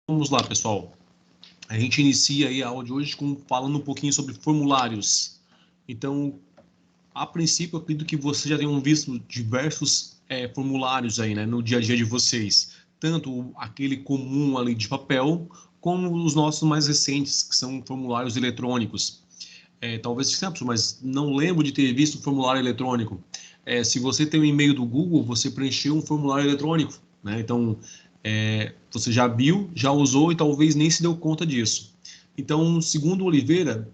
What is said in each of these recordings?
Vamos lá, pessoal. A gente inicia aí a aula de hoje falando um pouquinho sobre formulários. Então, a princípio, eu acredito que vocês já tenham visto diversos formulários aí, né, no dia a dia de vocês. Tanto aquele comum ali de papel, como os nossos mais recentes, que são formulários eletrônicos. Talvez sempre, mas não lembro de ter visto um formulário eletrônico. Se você tem um e-mail do Google, você preencheu um formulário eletrônico, né? Então, você já viu, já usou e talvez nem se deu conta disso. Então, segundo Oliveira,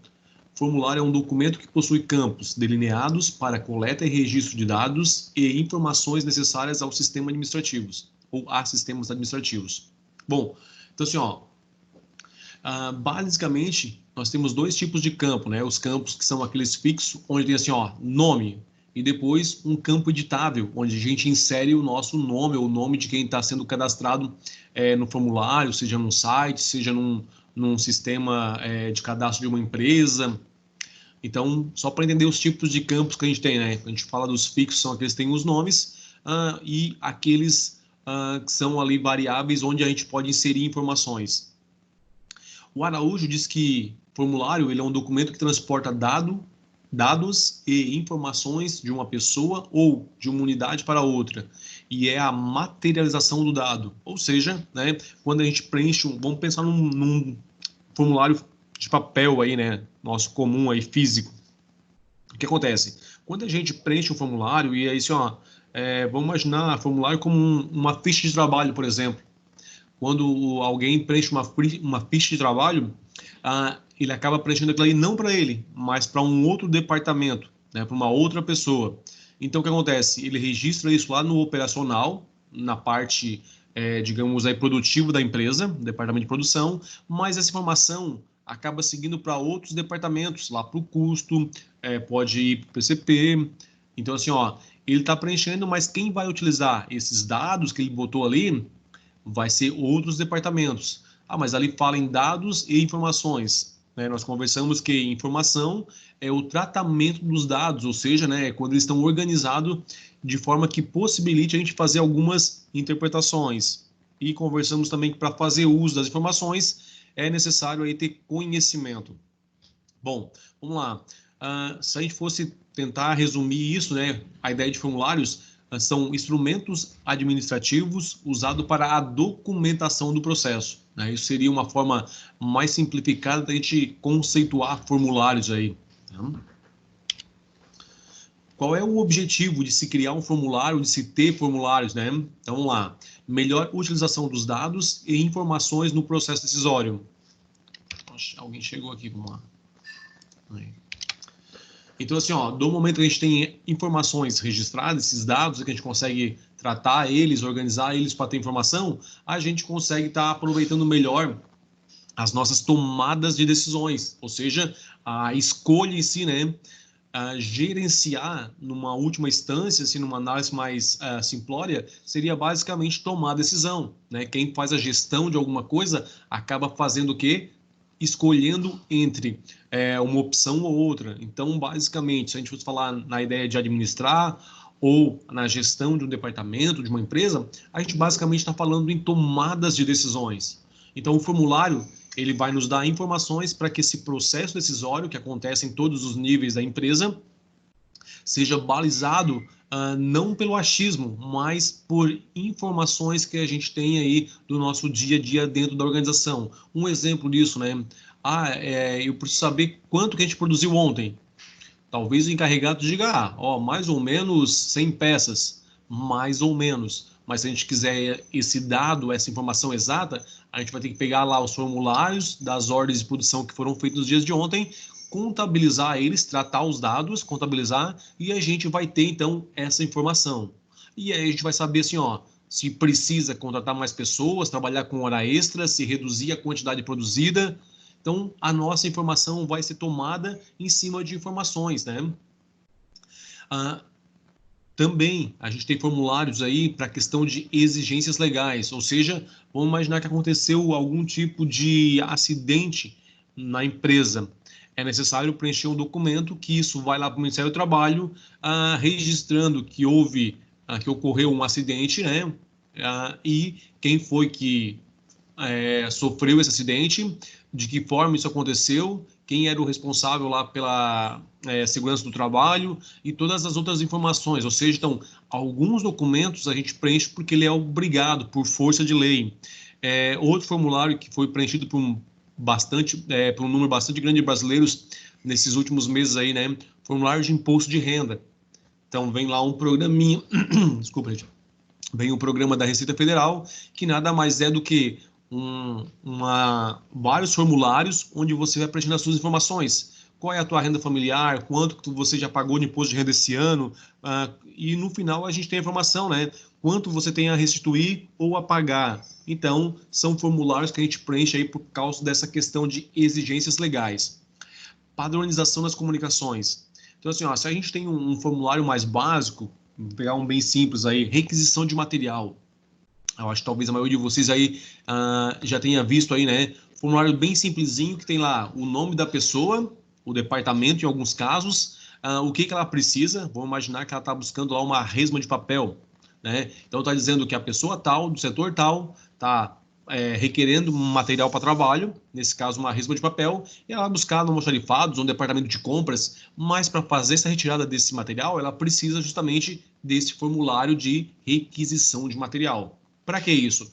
formulário é um documento que possui campos delineados para coleta e registro de dados e informações necessárias aos sistemas administrativos ou a sistemas administrativos. Bom, então assim, ó, basicamente nós temos dois tipos de campo, né? Os campos que são aqueles fixos, onde tem assim, ó, nome, e depois um campo editável, onde a gente insere o nosso nome, ou o nome de quem está sendo cadastrado no formulário, seja num site, seja num sistema de cadastro de uma empresa. Então, só para entender os tipos de campos que a gente tem, né? A gente fala dos fixos, são aqueles que têm os nomes, e aqueles que são ali variáveis onde a gente pode inserir informações. O Araújo diz que formulário ele é um documento que transporta dados e informações de uma pessoa ou de uma unidade para outra, e é a materialização do dado. Ou seja, né, quando a gente preenche, vamos pensar num formulário de papel aí, né, nosso comum aí, físico. O que acontece? Quando a gente preenche um formulário, e aí assim, ó, vamos imaginar formulário como uma ficha de trabalho, por exemplo. Quando alguém preenche uma ficha de trabalho, ele acaba preenchendo aquilo aí não para ele, mas para um outro departamento, né, para uma outra pessoa. Então, o que acontece? Ele registra isso lá no operacional, na parte, digamos, aí, produtiva da empresa, departamento de produção, mas essa informação acaba seguindo para outros departamentos, lá para o custo, pode ir para o PCP. Então, assim, ó, ele está preenchendo, mas quem vai utilizar esses dados que ele botou ali vai ser outros departamentos. Mas ali fala em dados e informações. Né? Nós conversamos que informação é o tratamento dos dados, ou seja, né, quando eles estão organizados de forma que possibilite a gente fazer algumas interpretações. E conversamos também que para fazer uso das informações é necessário aí ter conhecimento. Bom, vamos lá. Se a gente fosse tentar resumir isso, né, a ideia de formulários são instrumentos administrativos usados para a documentação do processo. Né? Isso seria uma forma mais simplificada da gente conceituar formulários aí. Tá? Qual é o objetivo de se criar um formulário, de se ter formulários, né? Então, vamos lá. Melhor utilização dos dados e informações no processo decisório. Alguém chegou aqui, vamos lá. Aí. Então, assim, ó, do momento que a gente tem informações registradas, esses dados que a gente consegue tratar eles, organizar eles para ter informação, a gente consegue estar aproveitando melhor as nossas tomadas de decisões, ou seja, a escolha em si, né? Gerenciar numa última instância, assim, numa análise mais simplória, seria basicamente tomar decisão, né? Quem faz a gestão de alguma coisa acaba fazendo o quê? Escolhendo entre uma opção ou outra. Então, basicamente, se a gente fosse falar na ideia de administrar ou na gestão de um departamento, de uma empresa, a gente basicamente está falando em tomadas de decisões. Então, o formulário ele vai nos dar informações para que esse processo decisório, que acontece em todos os níveis da empresa, seja balizado não pelo achismo, mas por informações que a gente tem aí do nosso dia a dia dentro da organização. Um exemplo disso, né? Eu preciso saber quanto que a gente produziu ontem. Talvez o encarregado diga, mais ou menos 100 peças, mais ou menos. Mas se a gente quiser esse dado, essa informação exata, a gente vai ter que pegar lá os formulários das ordens de produção que foram feitas nos dias de ontem, contabilizar eles, tratar os dados, contabilizar, e a gente vai ter, então, essa informação. E aí a gente vai saber, assim, se precisa contratar mais pessoas, trabalhar com hora extra, se reduzir a quantidade produzida. Então, a nossa informação vai ser tomada em cima de informações, né? Também a gente tem formulários aí para questão de exigências legais, ou seja, vamos imaginar que aconteceu algum tipo de acidente na empresa. É necessário preencher um documento que isso vai lá para o Ministério do Trabalho, registrando que que ocorreu um acidente, né? E quem foi que sofreu esse acidente, de que forma isso aconteceu, quem era o responsável lá pela segurança do trabalho e todas as outras informações. Ou seja, então, alguns documentos a gente preenche porque ele é obrigado, por força de lei. Outro formulário que foi preenchido por por um número bastante grande de brasileiros nesses últimos meses aí, né? Formulário de imposto de renda. Então, vem lá um programinha, desculpa, gente, vem um programa da Receita Federal, que nada mais é do que vários formulários onde você vai preenchendo as suas informações. Qual é a tua renda familiar, quanto você já pagou de imposto de renda esse ano, e no final a gente tem a informação, né? Quanto você tem a restituir ou a pagar. Então, são formulários que a gente preenche aí por causa dessa questão de exigências legais. Padronização das comunicações. Então, assim, ó, se a gente tem um formulário mais básico, vou pegar um bem simples aí, requisição de material. Eu acho que talvez a maioria de vocês aí já tenha visto aí, né? Formulário bem simplesinho que tem lá o nome da pessoa, o departamento em alguns casos, o que ela precisa. Vamos imaginar que ela está buscando lá uma resma de papel, né? Então está dizendo que a pessoa tal, do setor tal, está requerendo material para trabalho, nesse caso uma resma de papel, e ela vai buscar no almoxarifados ou no departamento de compras, mas para fazer essa retirada desse material, ela precisa justamente desse formulário de requisição de material. Para que isso?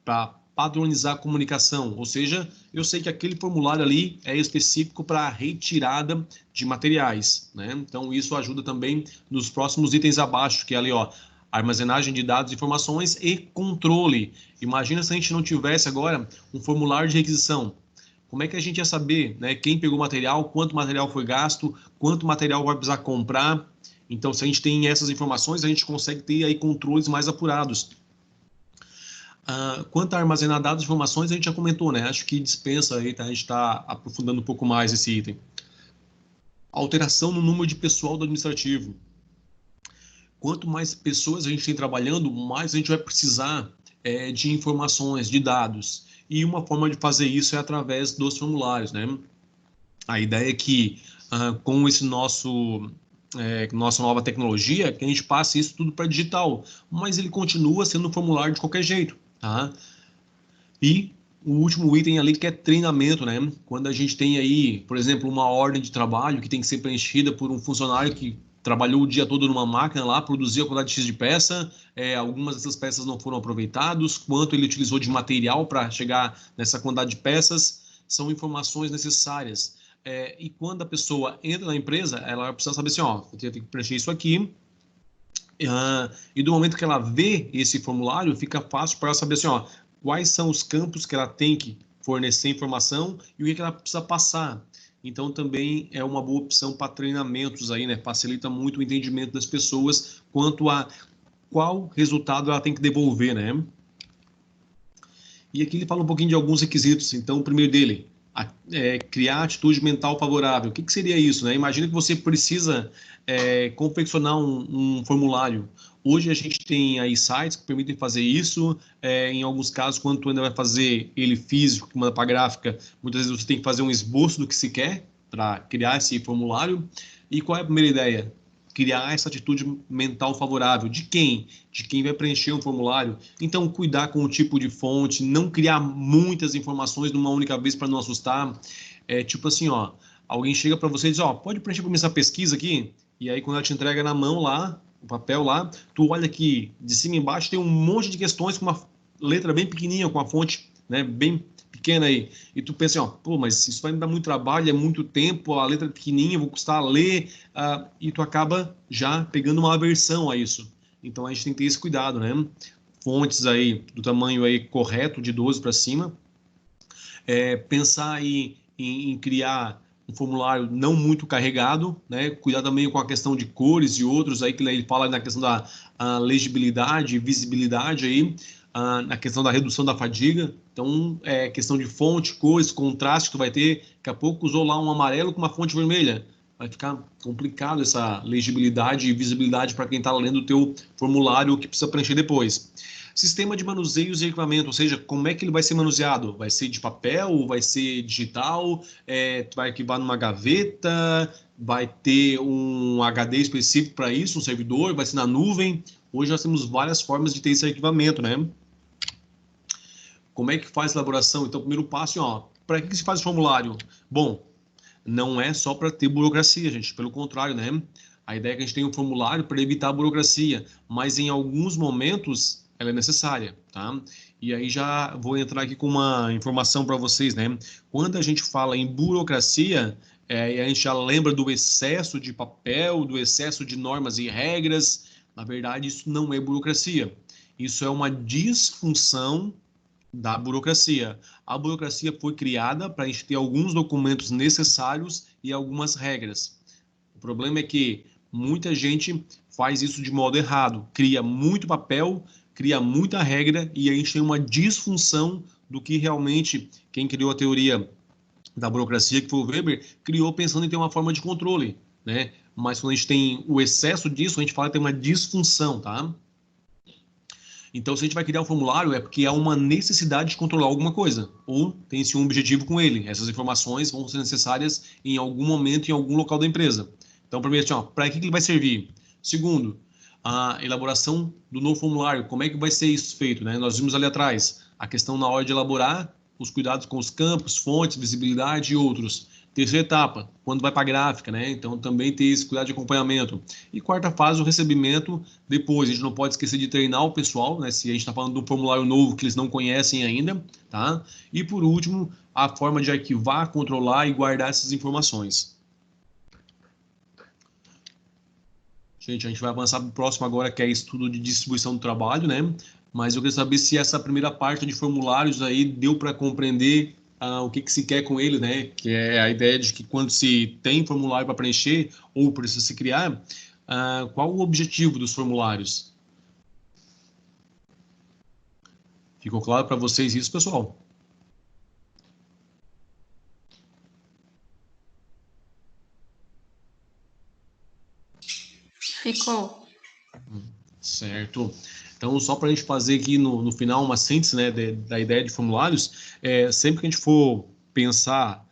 Para padronizar a comunicação, ou seja, eu sei que aquele formulário ali é específico para retirada de materiais, né? Então isso ajuda também nos próximos itens abaixo, que é ali, ó, armazenagem de dados e informações e controle. Imagina se a gente não tivesse agora um formulário de requisição. Como é que a gente ia saber, né, quem pegou o material, quanto material foi gasto, quanto material vai precisar comprar? Então, se a gente tem essas informações, a gente consegue ter aí controles mais apurados. Quanto a armazenar dados e informações, a gente já comentou, né? Acho que dispensa aí, tá? A gente está aprofundando um pouco mais esse item. Alteração no número de pessoal do administrativo. Quanto mais pessoas a gente tem trabalhando, mais a gente vai precisar de informações, de dados. E uma forma de fazer isso é através dos formulários, né? A ideia é que com esse nossa nova tecnologia, que a gente passe isso tudo para digital, mas ele continua sendo um formulário de qualquer jeito, tá? E o último item ali que é treinamento, né? Quando a gente tem aí, por exemplo, uma ordem de trabalho que tem que ser preenchida por um funcionário que trabalhou o dia todo numa máquina lá, produziu a quantidade X de peça, algumas dessas peças não foram aproveitadas, quanto ele utilizou de material para chegar nessa quantidade de peças, são informações necessárias. E quando a pessoa entra na empresa, ela precisa saber assim, ó, eu tenho que preencher isso aqui, e do momento que ela vê esse formulário, fica fácil para ela saber assim, ó, quais são os campos que ela tem que fornecer informação e o que ela precisa passar. Então, também é uma boa opção para treinamentos aí, né? Facilita muito o entendimento das pessoas quanto a qual resultado ela tem que devolver, né? E aqui ele fala um pouquinho de alguns requisitos. Então, o primeiro dele, criar atitude mental favorável. O que seria isso, né? Imagina que você precisa confeccionar um formulário. Hoje a gente tem aí sites que permitem fazer isso. Em alguns casos, quando tu ainda vai fazer ele físico, que manda para gráfica, muitas vezes você tem que fazer um esboço do que se quer para criar esse formulário. E qual é a primeira ideia? Criar essa atitude mental favorável. De quem? De quem vai preencher um formulário. Então, cuidar com o tipo de fonte, não criar muitas informações numa única vez para não assustar. Tipo assim, ó, alguém chega para você e diz, ó, pode preencher para mim essa pesquisa aqui? E aí, quando ela te entrega na mão lá, o papel lá, tu olha aqui, de cima e embaixo tem um monte de questões com uma letra bem pequenininha, com a fonte, né, bem pequena aí, e tu pensa assim, ó, pô, mas isso vai me dar muito trabalho, é muito tempo, a letra é pequenininha, vou custar a ler, e tu acaba já pegando uma aversão a isso. Então a gente tem que ter esse cuidado, né? Fontes aí do tamanho aí correto, de 12 para cima, pensar aí em criar um formulário não muito carregado, né? Cuidar também com a questão de cores e outros aí que ele fala na questão da legibilidade, visibilidade aí, na questão da redução da fadiga. Então, questão de fonte, cores, contraste que tu vai ter. Daqui a pouco usou lá um amarelo com uma fonte vermelha. Vai ficar complicado essa legibilidade e visibilidade para quem está lendo o teu formulário que precisa preencher depois. Sistema de manuseios e equipamento, ou seja, como é que ele vai ser manuseado? Vai ser de papel, vai ser digital, vai arquivar numa gaveta, vai ter um HD específico para isso, um servidor, vai ser na nuvem. Hoje nós temos várias formas de ter esse arquivamento, né? como é que faz a elaboração? Então, o primeiro passo, ó, para que se faz o formulário? Bom, não é só para ter burocracia, gente, pelo contrário, né? A ideia é que a gente tenha um formulário para evitar a burocracia, mas em alguns momentos ela é necessária, tá? E aí já vou entrar aqui com uma informação para vocês, né? Quando a gente fala em burocracia, a gente já lembra do excesso de papel, do excesso de normas e regras. Na verdade, isso não é burocracia. Isso é uma disfunção da burocracia. A burocracia foi criada para a gente ter alguns documentos necessários e algumas regras. O problema é que muita gente faz isso de modo errado, cria muito papel, cria muita regra e a gente tem uma disfunção do que realmente quem criou a teoria da burocracia, que foi o Weber, criou pensando em ter uma forma de controle, né? Mas quando a gente tem o excesso disso, a gente fala que tem uma disfunção, tá? Então, se a gente vai criar um formulário, é porque há uma necessidade de controlar alguma coisa, ou tem-se um objetivo com ele. Essas informações vão ser necessárias em algum momento, em algum local da empresa. Então, primeiro, assim, para que ele vai servir? Segundo, a elaboração do novo formulário, como é que vai ser isso feito, né? Nós vimos ali atrás a questão na hora de elaborar, os cuidados com os campos, fontes, visibilidade e outros. Terceira etapa, quando vai para a gráfica, né? Então também tem esse cuidado de acompanhamento. E quarta fase, o recebimento depois. A gente não pode esquecer de treinar o pessoal, né? Se a gente está falando de um formulário novo que eles não conhecem ainda, tá? E por último, a forma de arquivar, controlar e guardar essas informações. Gente, a gente vai avançar para o próximo agora, que é estudo de distribuição do trabalho, né? Mas eu queria saber se essa primeira parte de formulários aí deu para compreender o que se quer com ele, né? Que é a ideia de que quando se tem formulário para preencher ou precisa se criar, qual o objetivo dos formulários? Ficou claro para vocês isso, pessoal? Ficou. Certo. Então, só para a gente fazer aqui no final uma síntese, né, da ideia de formulários, sempre que a gente for pensar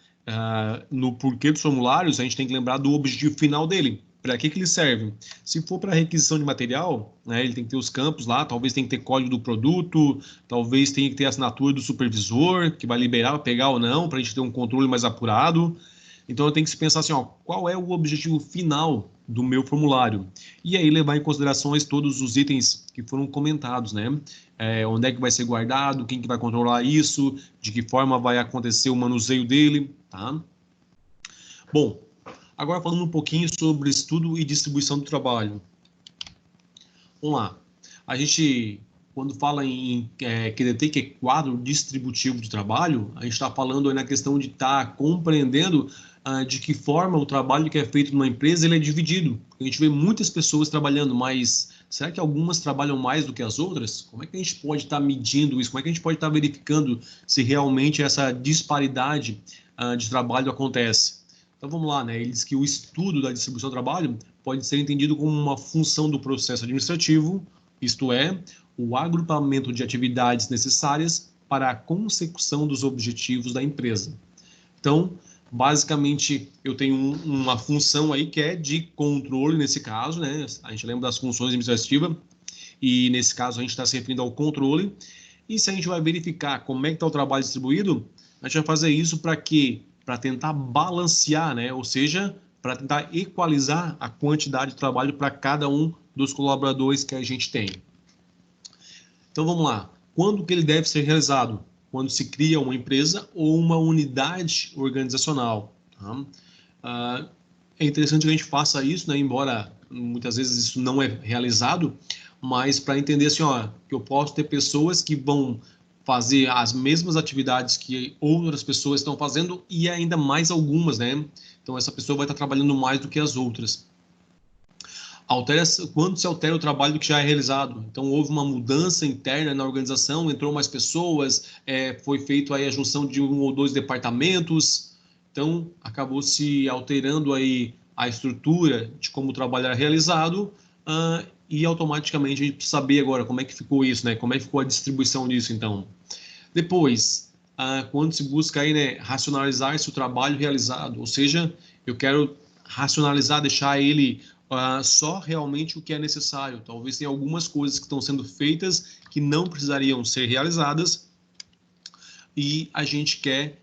no porquê dos formulários, a gente tem que lembrar do objetivo final dele. Para que ele serve? Se for para requisição de material, né, ele tem que ter os campos lá, talvez tenha que ter código do produto, talvez tenha que ter a assinatura do supervisor, que vai liberar para pegar ou não, para a gente ter um controle mais apurado. Então, eu tenho que se pensar assim, ó, qual é o objetivo final do meu formulário? E aí levar em considerações todos os itens que foram comentados, né? Onde é que vai ser guardado, quem que vai controlar isso, de que forma vai acontecer o manuseio dele, tá? Bom, agora falando um pouquinho sobre estudo e distribuição do trabalho. Vamos lá. A gente, quando fala em QDT, que é quadro distributivo de trabalho, a gente está falando aí na questão de estar compreendendo de que forma o trabalho que é feito numa empresa ele é dividido. A gente vê muitas pessoas trabalhando, mas será que algumas trabalham mais do que as outras? Como é que a gente pode estar medindo isso? Como é que a gente pode estar verificando se realmente essa disparidade de trabalho acontece? Então vamos lá, né? Ele diz que o estudo da distribuição do trabalho pode ser entendido como uma função do processo administrativo, isto é, o agrupamento de atividades necessárias para a consecução dos objetivos da empresa. Então, basicamente, eu tenho uma função aí que é de controle, nesse caso, né? A gente lembra das funções administrativas, e nesse caso a gente está se referindo ao controle. E se a gente vai verificar como é que está o trabalho distribuído, a gente vai fazer isso para quê? Para tentar balancear, né? Ou seja, para tentar equalizar a quantidade de trabalho para cada um dos colaboradores que a gente tem. Então vamos lá. Quando que ele deve ser realizado? Quando se cria uma empresa ou uma unidade organizacional. Tá? É interessante que a gente faça isso, né? Embora muitas vezes isso não é realizado, mas para entender assim, ó, que eu posso ter pessoas que vão fazer as mesmas atividades que outras pessoas estão fazendo e ainda mais algumas, né? Então essa pessoa vai estar trabalhando mais do que as outras. Quando se altera o trabalho que já é realizado. Então, houve uma mudança interna na organização, entrou mais pessoas, foi feito aí a junção de um ou dois departamentos, então acabou se alterando aí a estrutura de como o trabalho era realizado, e automaticamente a gente precisa saber agora como é que ficou isso, né? Como é que ficou a distribuição disso, então. Depois, quando se busca aí, né, racionalizar esse trabalho realizado, ou seja, eu quero racionalizar, deixar ele só realmente o que é necessário. Talvez tenha algumas coisas que estão sendo feitas que não precisariam ser realizadas, e a gente quer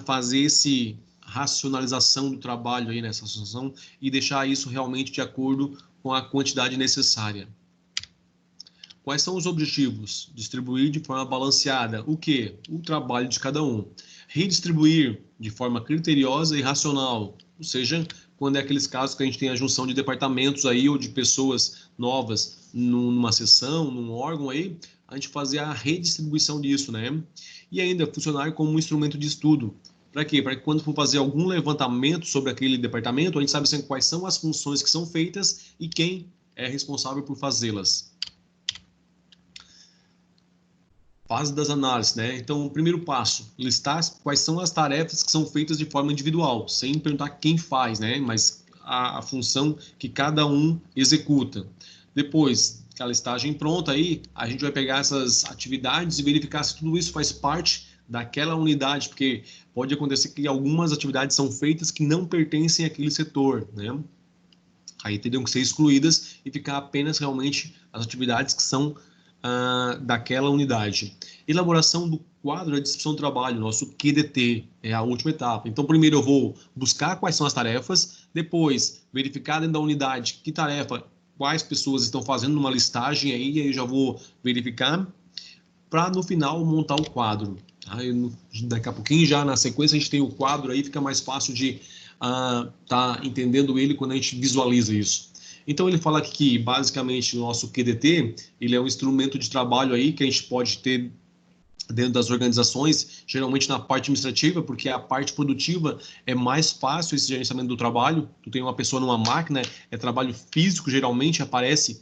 fazer esse racionalização do trabalho aí nessa associação e deixar isso realmente de acordo com a quantidade necessária. Quais são os objetivos? Distribuir de forma balanceada. O quê? O trabalho de cada um. Redistribuir de forma criteriosa e racional, ou seja, quando é aqueles casos que a gente tem a junção de departamentos aí ou de pessoas novas numa seção, num órgão aí, a gente fazer a redistribuição disso, né? E ainda funcionar como um instrumento de estudo. Para quê? Para que quando for fazer algum levantamento sobre aquele departamento, a gente sabe assim, quais são as funções que são feitas e quem é responsável por fazê-las. Fase das análises, né? Então, o primeiro passo, listar quais são as tarefas que são feitas de forma individual, sem perguntar quem faz, né? Mas a função que cada um executa. Depois, com a listagem pronta aí, a gente vai pegar essas atividades e verificar se tudo isso faz parte daquela unidade, porque pode acontecer que algumas atividades são feitas que não pertencem àquele setor, né? Aí teriam que ser excluídas e ficar apenas realmente as atividades que são daquela unidade. Elaboração do quadro de descrição do trabalho, nosso QDT, é a última etapa. Então, primeiro eu vou buscar quais são as tarefas, depois verificar dentro da unidade que tarefa, quais pessoas estão fazendo uma listagem aí, e aí eu já vou verificar, para no final montar o quadro. Tá? Daqui a pouquinho, já na sequência, a gente tem o quadro aí, fica mais fácil de tá entendendo ele quando a gente visualiza isso. Então ele fala aqui que basicamente o nosso QDT, ele é um instrumento de trabalho aí que a gente pode ter dentro das organizações, geralmente na parte administrativa, porque a parte produtiva é mais fácil esse gerenciamento do trabalho. Tu tem uma pessoa numa máquina, é trabalho físico, geralmente aparece,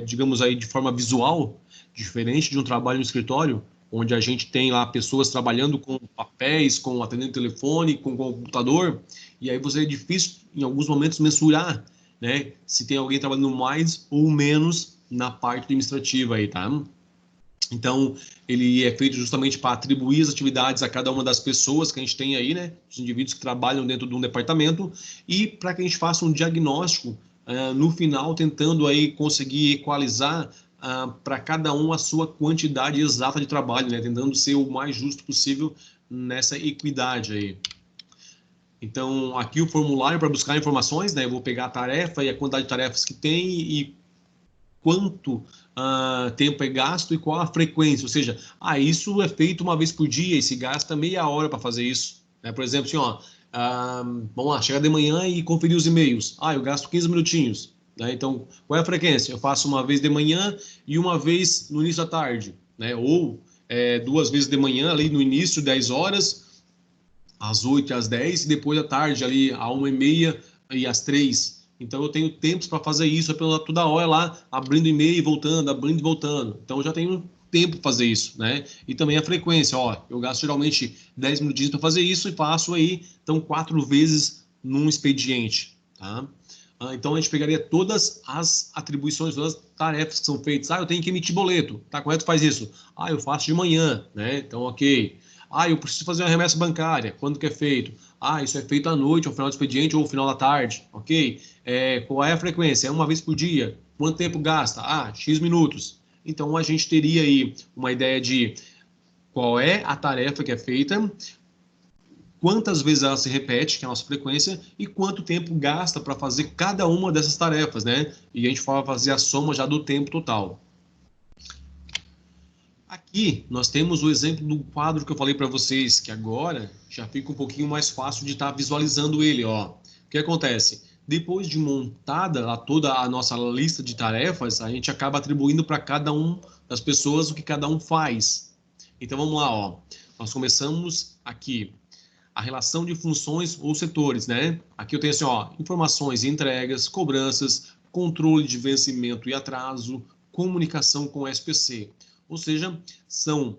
digamos aí, de forma visual, diferente de um trabalho no escritório, onde a gente tem lá pessoas trabalhando com papéis, com atendendo telefone, com computador, e aí você é difícil, em alguns momentos, mensurar, né, se tem alguém trabalhando mais ou menos na parte administrativa aí, tá? Então, ele é feito justamente para atribuir as atividades a cada uma das pessoas que a gente tem aí, né, os indivíduos que trabalham dentro de um departamento, e para que a gente faça um diagnóstico no final, tentando aí conseguir equalizar para cada um a sua quantidade exata de trabalho, né, tentando ser o mais justo possível nessa equidade aí. Então, aqui o formulário para buscar informações, né? Eu vou pegar a tarefa e a quantidade de tarefas que tem e quanto tempo é gasto e qual a frequência. Ou seja, isso é feito uma vez por dia e se gasta meia hora para fazer isso. Né? Por exemplo, assim, vamos lá, chegar de manhã e conferir os e-mails. Eu gasto 15 minutinhos. Né? Então, qual é a frequência? Eu faço uma vez de manhã e uma vez no início da tarde. Né? Ou 2 vezes de manhã, ali no início, 10 horas, às 8 e às 10, e depois à tarde, ali, à 1h30 e às 3. Então, eu tenho tempos para fazer isso, toda hora lá, abrindo e-mail e voltando, abrindo e voltando. Então, eu já tenho tempo para fazer isso, né? E também a frequência, eu gasto geralmente 10 minutinhos para fazer isso e faço aí, então, 4 vezes num expediente, tá? Então, a gente pegaria todas as atribuições, todas as tarefas que são feitas. Eu tenho que emitir boleto, tá correto? Faz isso. Eu faço de manhã, né? Então, ok. Eu preciso fazer uma remessa bancária. Quando que é feito? Isso é feito à noite, ao final do expediente ou ao final da tarde, ok? Qual é a frequência? É uma vez por dia. Quanto tempo gasta? X minutos. Então, a gente teria aí uma ideia de qual é a tarefa que é feita, quantas vezes ela se repete, que é a nossa frequência, e quanto tempo gasta para fazer cada uma dessas tarefas, né? E a gente vai fazer a soma já do tempo total. Aqui nós temos o exemplo do quadro que eu falei para vocês, que agora já fica um pouquinho mais fácil de estar visualizando ele. O que acontece? Depois de montada toda a nossa lista de tarefas, a gente acaba atribuindo para cada um das pessoas o que cada um faz. Então vamos lá, nós começamos aqui a relação de funções ou setores, né? Aqui eu tenho assim, informações e entregas, cobranças, controle de vencimento e atraso, comunicação com o SPC. Ou seja, são,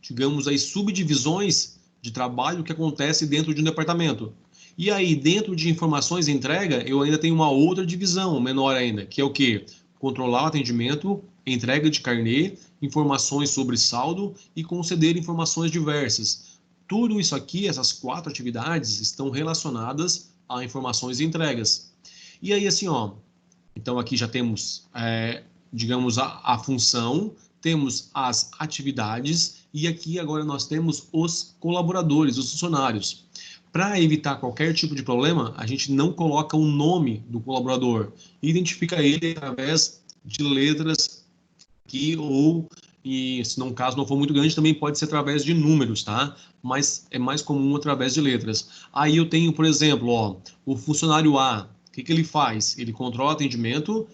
digamos aí, subdivisões de trabalho que acontece dentro de um departamento. E aí, dentro de informações e entrega, eu ainda tenho uma outra divisão, menor ainda, que é o quê? Controlar o atendimento, entrega de carnê, informações sobre saldo e conceder informações diversas. Tudo isso aqui, essas 4 atividades, estão relacionadas a informações e entregas. E aí, assim, então aqui já temos digamos, a função, temos as atividades e aqui agora nós temos os colaboradores, os funcionários. Para evitar qualquer tipo de problema, a gente não coloca o nome do colaborador, identifica ele através de letras aqui ou, e se não caso não for muito grande, também pode ser através de números, tá? Mas é mais comum através de letras. Aí eu tenho, por exemplo, ó, o funcionário A, o que ele faz? Ele controla atendimento,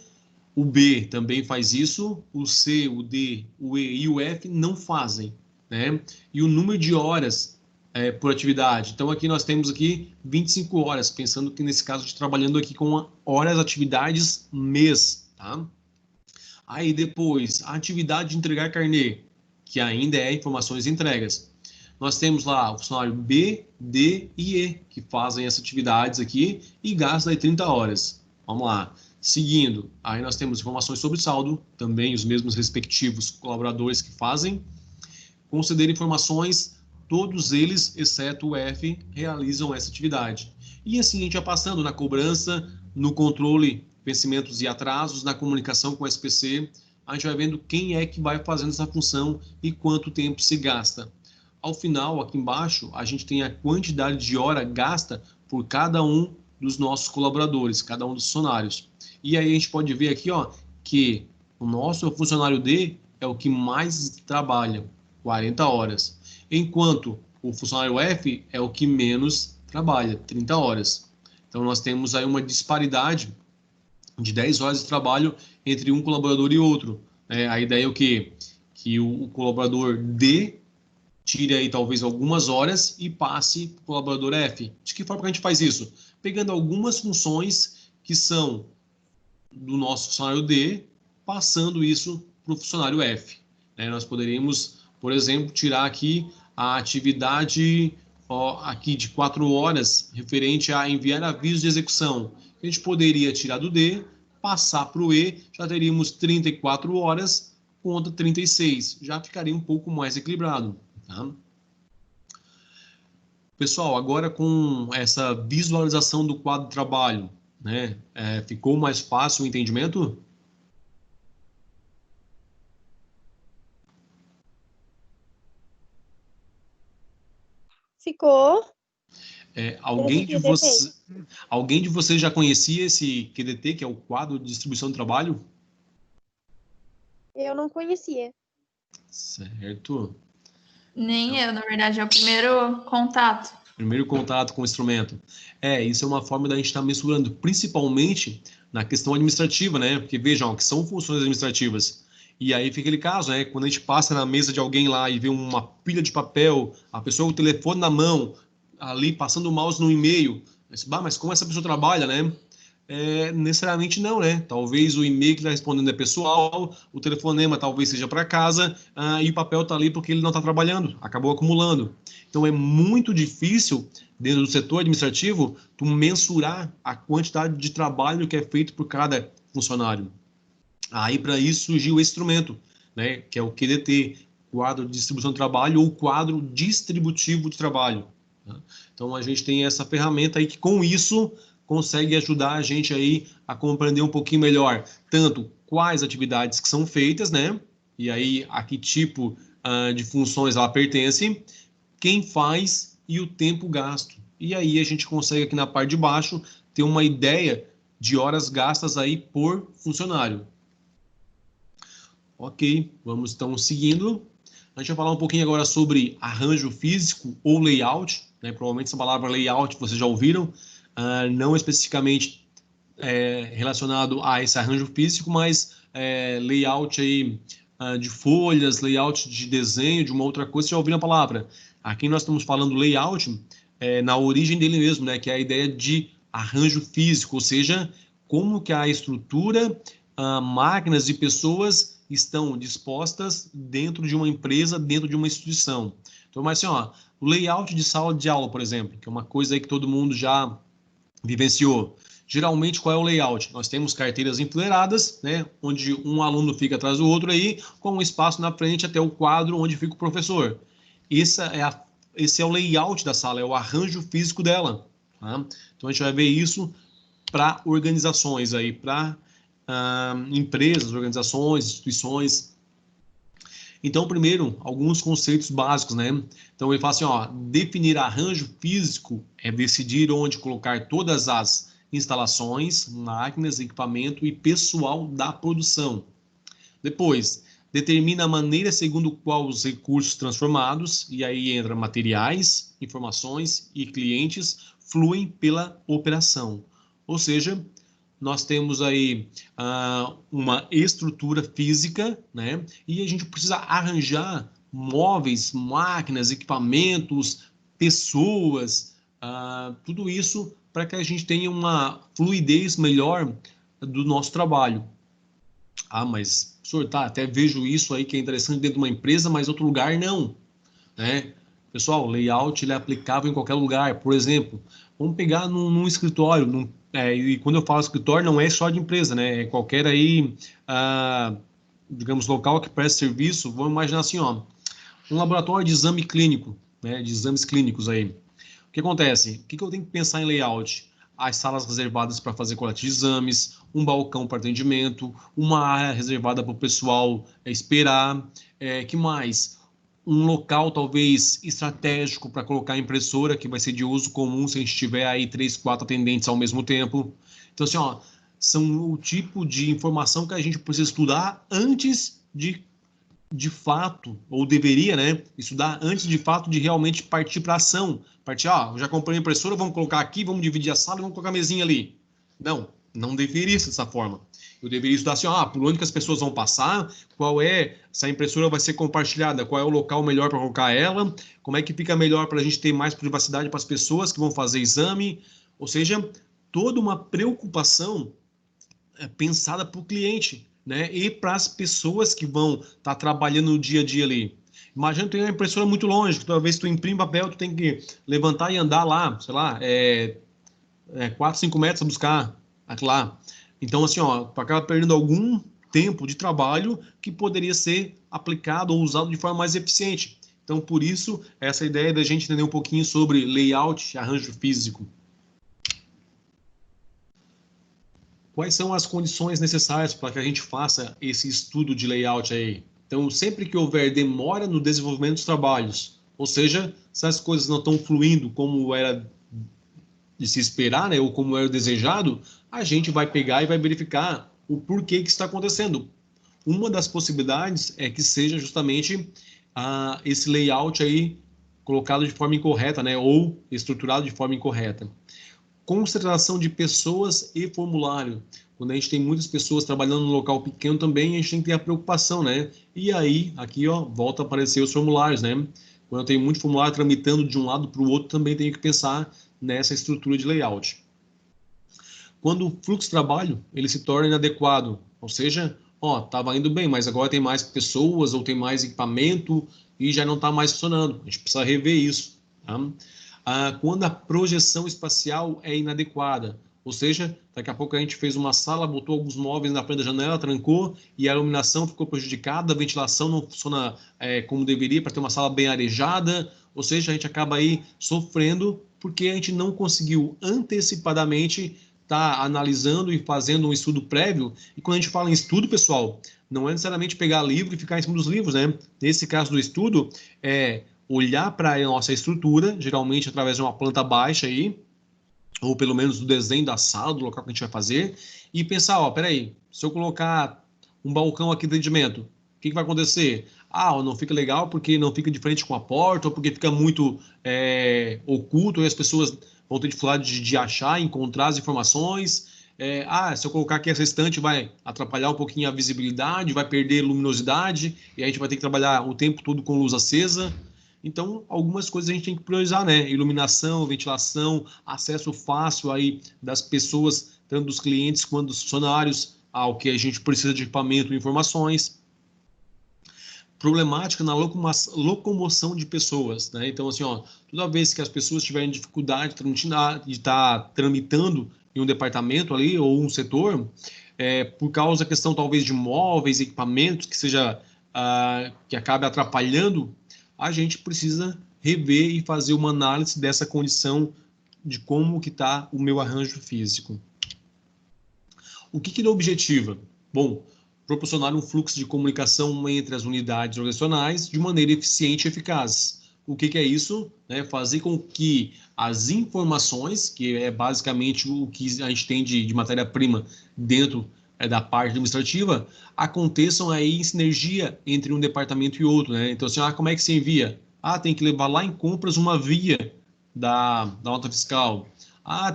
o B também faz isso, o C, o D, o E e o F não fazem, né? E o número de horas por atividade. Então aqui nós temos aqui 25 horas, pensando que nesse caso de trabalhando aqui com horas, atividades, mês, tá? Aí depois, a atividade de entregar carnê, que ainda é informações e entregas. Nós temos lá o funcionário B, D e E, que fazem essas atividades aqui e gastam aí 30 horas. Vamos lá. Seguindo, aí nós temos informações sobre saldo, também os mesmos respectivos colaboradores que fazem. Conceder informações, todos eles, exceto o F, realizam essa atividade. E assim a gente vai passando na cobrança, no controle, vencimentos e atrasos, na comunicação com o SPC, a gente vai vendo quem é que vai fazendo essa função e quanto tempo se gasta. Ao final, aqui embaixo, a gente tem a quantidade de hora gasta por cada um dos nossos colaboradores, cada um dos funcionários. E aí a gente pode ver aqui, ó, que o nosso funcionário D é o que mais trabalha, 40 horas, enquanto o funcionário F é o que menos trabalha, 30 horas. Então nós temos aí uma disparidade de 10 horas de trabalho entre um colaborador e outro. A ideia é o quê? Que o colaborador D tire aí talvez algumas horas e passe para o colaborador F. De que forma que a gente faz isso? Pegando algumas funções que são do nosso funcionário D, passando isso para o funcionário F. Nós poderíamos, por exemplo, tirar aqui a atividade aqui de 4 horas referente a enviar avisos de execução. A gente poderia tirar do D, passar para o E, já teríamos 34 horas contra 36. Já ficaria um pouco mais equilibrado. Tá? Pessoal, agora com essa visualização do quadro de trabalho, né, ficou mais fácil o entendimento? Ficou. Alguém de vocês já conhecia esse QDT, que é o quadro de distribuição de trabalho? Eu não conhecia. Certo. Nem eu, na verdade, é o primeiro contato. Primeiro contato com o instrumento. Isso é uma forma da gente estar mensurando, principalmente na questão administrativa, né? Porque vejam, que são funções administrativas. E aí fica aquele caso, né? Quando a gente passa na mesa de alguém lá e vê uma pilha de papel, a pessoa com o telefone na mão, ali passando o mouse no e-mail, mas como essa pessoa trabalha, né? Necessariamente não, né? Talvez o e-mail que está respondendo é pessoal, o telefonema talvez seja para casa, e o papel está ali porque ele não está trabalhando, acabou acumulando. Então é muito difícil, dentro do setor administrativo, tu mensurar a quantidade de trabalho que é feito por cada funcionário. Aí para isso surgiu esse instrumento, né? Que é o QDT, quadro de distribuição de trabalho ou quadro distributivo de trabalho. Tá? Então a gente tem essa ferramenta aí que com isso consegue ajudar a gente aí a compreender um pouquinho melhor tanto quais atividades que são feitas, né? E aí a que tipo de funções ela pertence, quem faz e o tempo gasto. E aí a gente consegue aqui na parte de baixo ter uma ideia de horas gastas aí por funcionário. Ok, vamos então seguindo. A gente vai falar um pouquinho agora sobre arranjo físico ou layout, né? Provavelmente essa palavra layout vocês já ouviram, não especificamente relacionado a esse arranjo físico, mas layout aí de folhas, layout de desenho, de uma outra coisa, vocês já ouviram a palavra. Aqui nós estamos falando layout na origem dele mesmo, né? Que é a ideia de arranjo físico, ou seja, como que a estrutura, máquinas e pessoas estão dispostas dentro de uma empresa, dentro de uma instituição. Então, mas assim, ó, o layout de sala de aula, por exemplo, que é uma coisa aí que todo mundo já vivenciou. Geralmente, qual é o layout? Nós temos carteiras enfileiradas, né, onde um aluno fica atrás do outro aí, com um espaço na frente até o quadro onde fica o professor. Esse é o layout da sala, é o arranjo físico dela. Tá? Então, a gente vai ver isso para organizações aí, para empresas, organizações, instituições. Então, primeiro, alguns conceitos básicos, né? Então, ele fala assim, ó, definir arranjo físico é decidir onde colocar todas as instalações, máquinas, equipamento e pessoal da produção. Depois, determina a maneira segundo qual os recursos transformados, e aí entra materiais, informações e clientes, fluem pela operação. Ou seja, nós temos aí uma estrutura física, né? E a gente precisa arranjar móveis, máquinas, equipamentos, pessoas, tudo isso para que a gente tenha uma fluidez melhor do nosso trabalho. Ah, mas, professor, tá, até vejo isso aí que é interessante dentro de uma empresa, mas outro lugar não, né? Pessoal, layout ele é aplicável em qualquer lugar. Por exemplo, vamos pegar num escritório, e quando eu falo escritório, não é só de empresa, né? É qualquer aí, digamos, local que presta serviço. Vamos imaginar assim, ó, um laboratório de exame clínico, né? De exames clínicos aí. O que acontece? O que eu tenho que pensar em layout? As salas reservadas para fazer coleta de exames, um balcão para atendimento, uma área reservada para o pessoal esperar, que mais? Um local talvez estratégico para colocar a impressora, que vai ser de uso comum se a gente tiver aí 3, 4 atendentes ao mesmo tempo. Então, assim, ó, são o tipo de informação que a gente precisa estudar antes de fato, ou deveria, né, estudar antes de fato de realmente partir para ação. Partir, eu já comprei a impressora, vamos colocar aqui, vamos dividir a sala e vamos colocar a mesinha ali. Não deveria ser dessa forma. Eu deveria estudar assim, por onde que as pessoas vão passar, se a impressora vai ser compartilhada, qual é o local melhor para colocar ela, como é que fica melhor para a gente ter mais privacidade para as pessoas que vão fazer exame, ou seja, toda uma preocupação pensada para o cliente, né? E para as pessoas que vão estar trabalhando no dia a dia ali. Imagina tu tem uma impressora muito longe, que toda vez que tu imprime papel, tu tem que levantar e andar lá, sei lá, 4, 5 metros a buscar aquilo lá. Então, assim, tu acaba perdendo algum tempo de trabalho que poderia ser aplicado ou usado de forma mais eficiente. Então, por isso, essa ideia da gente entender um pouquinho sobre layout e arranjo físico. Quais são as condições necessárias para que a gente faça esse estudo de layout aí? Então, sempre que houver demora no desenvolvimento dos trabalhos, ou seja, se as coisas não estão fluindo como era de se esperar, né, ou como era desejado, a gente vai pegar e vai verificar o porquê que está acontecendo. Uma das possibilidades é que seja justamente esse layout aí colocado de forma incorreta, né, ou estruturado de forma incorreta. Concentração de pessoas e formulário. Quando a gente tem muitas pessoas trabalhando no local pequeno também, a gente tem que ter a preocupação, né? E aí, aqui, volta a aparecer os formulários, né? Quando eu tenho muito formulário tramitando de um lado para o outro, também tenho que pensar nessa estrutura de layout. Quando o fluxo de trabalho, ele se torna inadequado, ou seja, estava indo bem, mas agora tem mais pessoas ou tem mais equipamento e já não está mais funcionando. A gente precisa rever isso, tá? Quando a projeção espacial é inadequada, ou seja, daqui a pouco a gente fez uma sala, botou alguns móveis na frente da janela, trancou e a iluminação ficou prejudicada, a ventilação não funciona como deveria para ter uma sala bem arejada, ou seja, a gente acaba aí sofrendo porque a gente não conseguiu antecipadamente estar analisando e fazendo um estudo prévio. E quando a gente fala em estudo, pessoal, não é necessariamente pegar livro e ficar em cima dos livros, né? Nesse caso do estudo, olhar para a nossa estrutura, geralmente através de uma planta baixa aí, ou pelo menos do desenho da sala, do local que a gente vai fazer, e pensar, peraí, se eu colocar um balcão aqui de atendimento, o que vai acontecer? Não fica legal porque não fica de frente com a porta, ou porque fica muito oculto, e as pessoas vão ter dificuldade de achar, encontrar as informações. Se eu colocar aqui essa estante vai atrapalhar um pouquinho a visibilidade, vai perder luminosidade, e a gente vai ter que trabalhar o tempo todo com luz acesa. Então, algumas coisas a gente tem que priorizar, né? Iluminação, ventilação, acesso fácil aí das pessoas, tanto dos clientes quanto dos funcionários, ao que a gente precisa de equipamento e informações. Problemática na locomoção de pessoas, né? Então, assim, toda vez que as pessoas tiverem dificuldade de estar tramitando em um departamento ali ou um setor, por causa da questão talvez de móveis, equipamentos, que seja que acabe atrapalhando, a gente precisa rever e fazer uma análise dessa condição de como que está o meu arranjo físico. O que ele objetiva? Bom, proporcionar um fluxo de comunicação entre as unidades organizacionais de maneira eficiente e eficaz. O que é isso? Fazer com que as informações, que é basicamente o que a gente tem de matéria-prima dentro da parte administrativa, aconteçam aí em sinergia entre um departamento e outro. Então, assim, como é que se envia? Tem que levar lá em compras uma via da nota fiscal.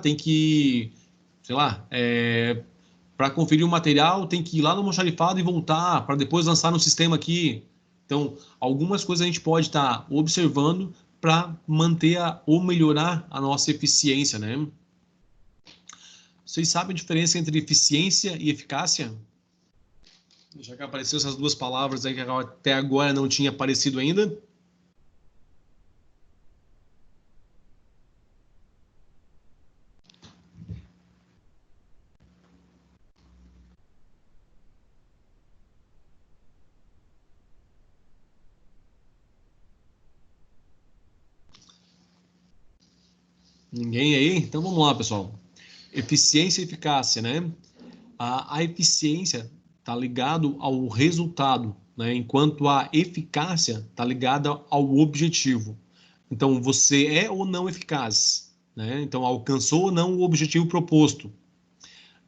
Tem que, sei lá, para conferir o material, tem que ir lá no almoxarifado e voltar, para depois lançar no sistema aqui. Então, algumas coisas a gente pode estar observando para manter ou melhorar a nossa eficiência, né? Vocês sabem a diferença entre eficiência e eficácia? Já que apareceu essas duas palavras aí que até agora não tinha aparecido ainda. Ninguém aí? Então vamos lá, pessoal. Eficiência e eficácia, né? A eficiência está ligado ao resultado, né? Enquanto a eficácia está ligada ao objetivo. Então, você é ou não eficaz, né? Então, alcançou ou não o objetivo proposto.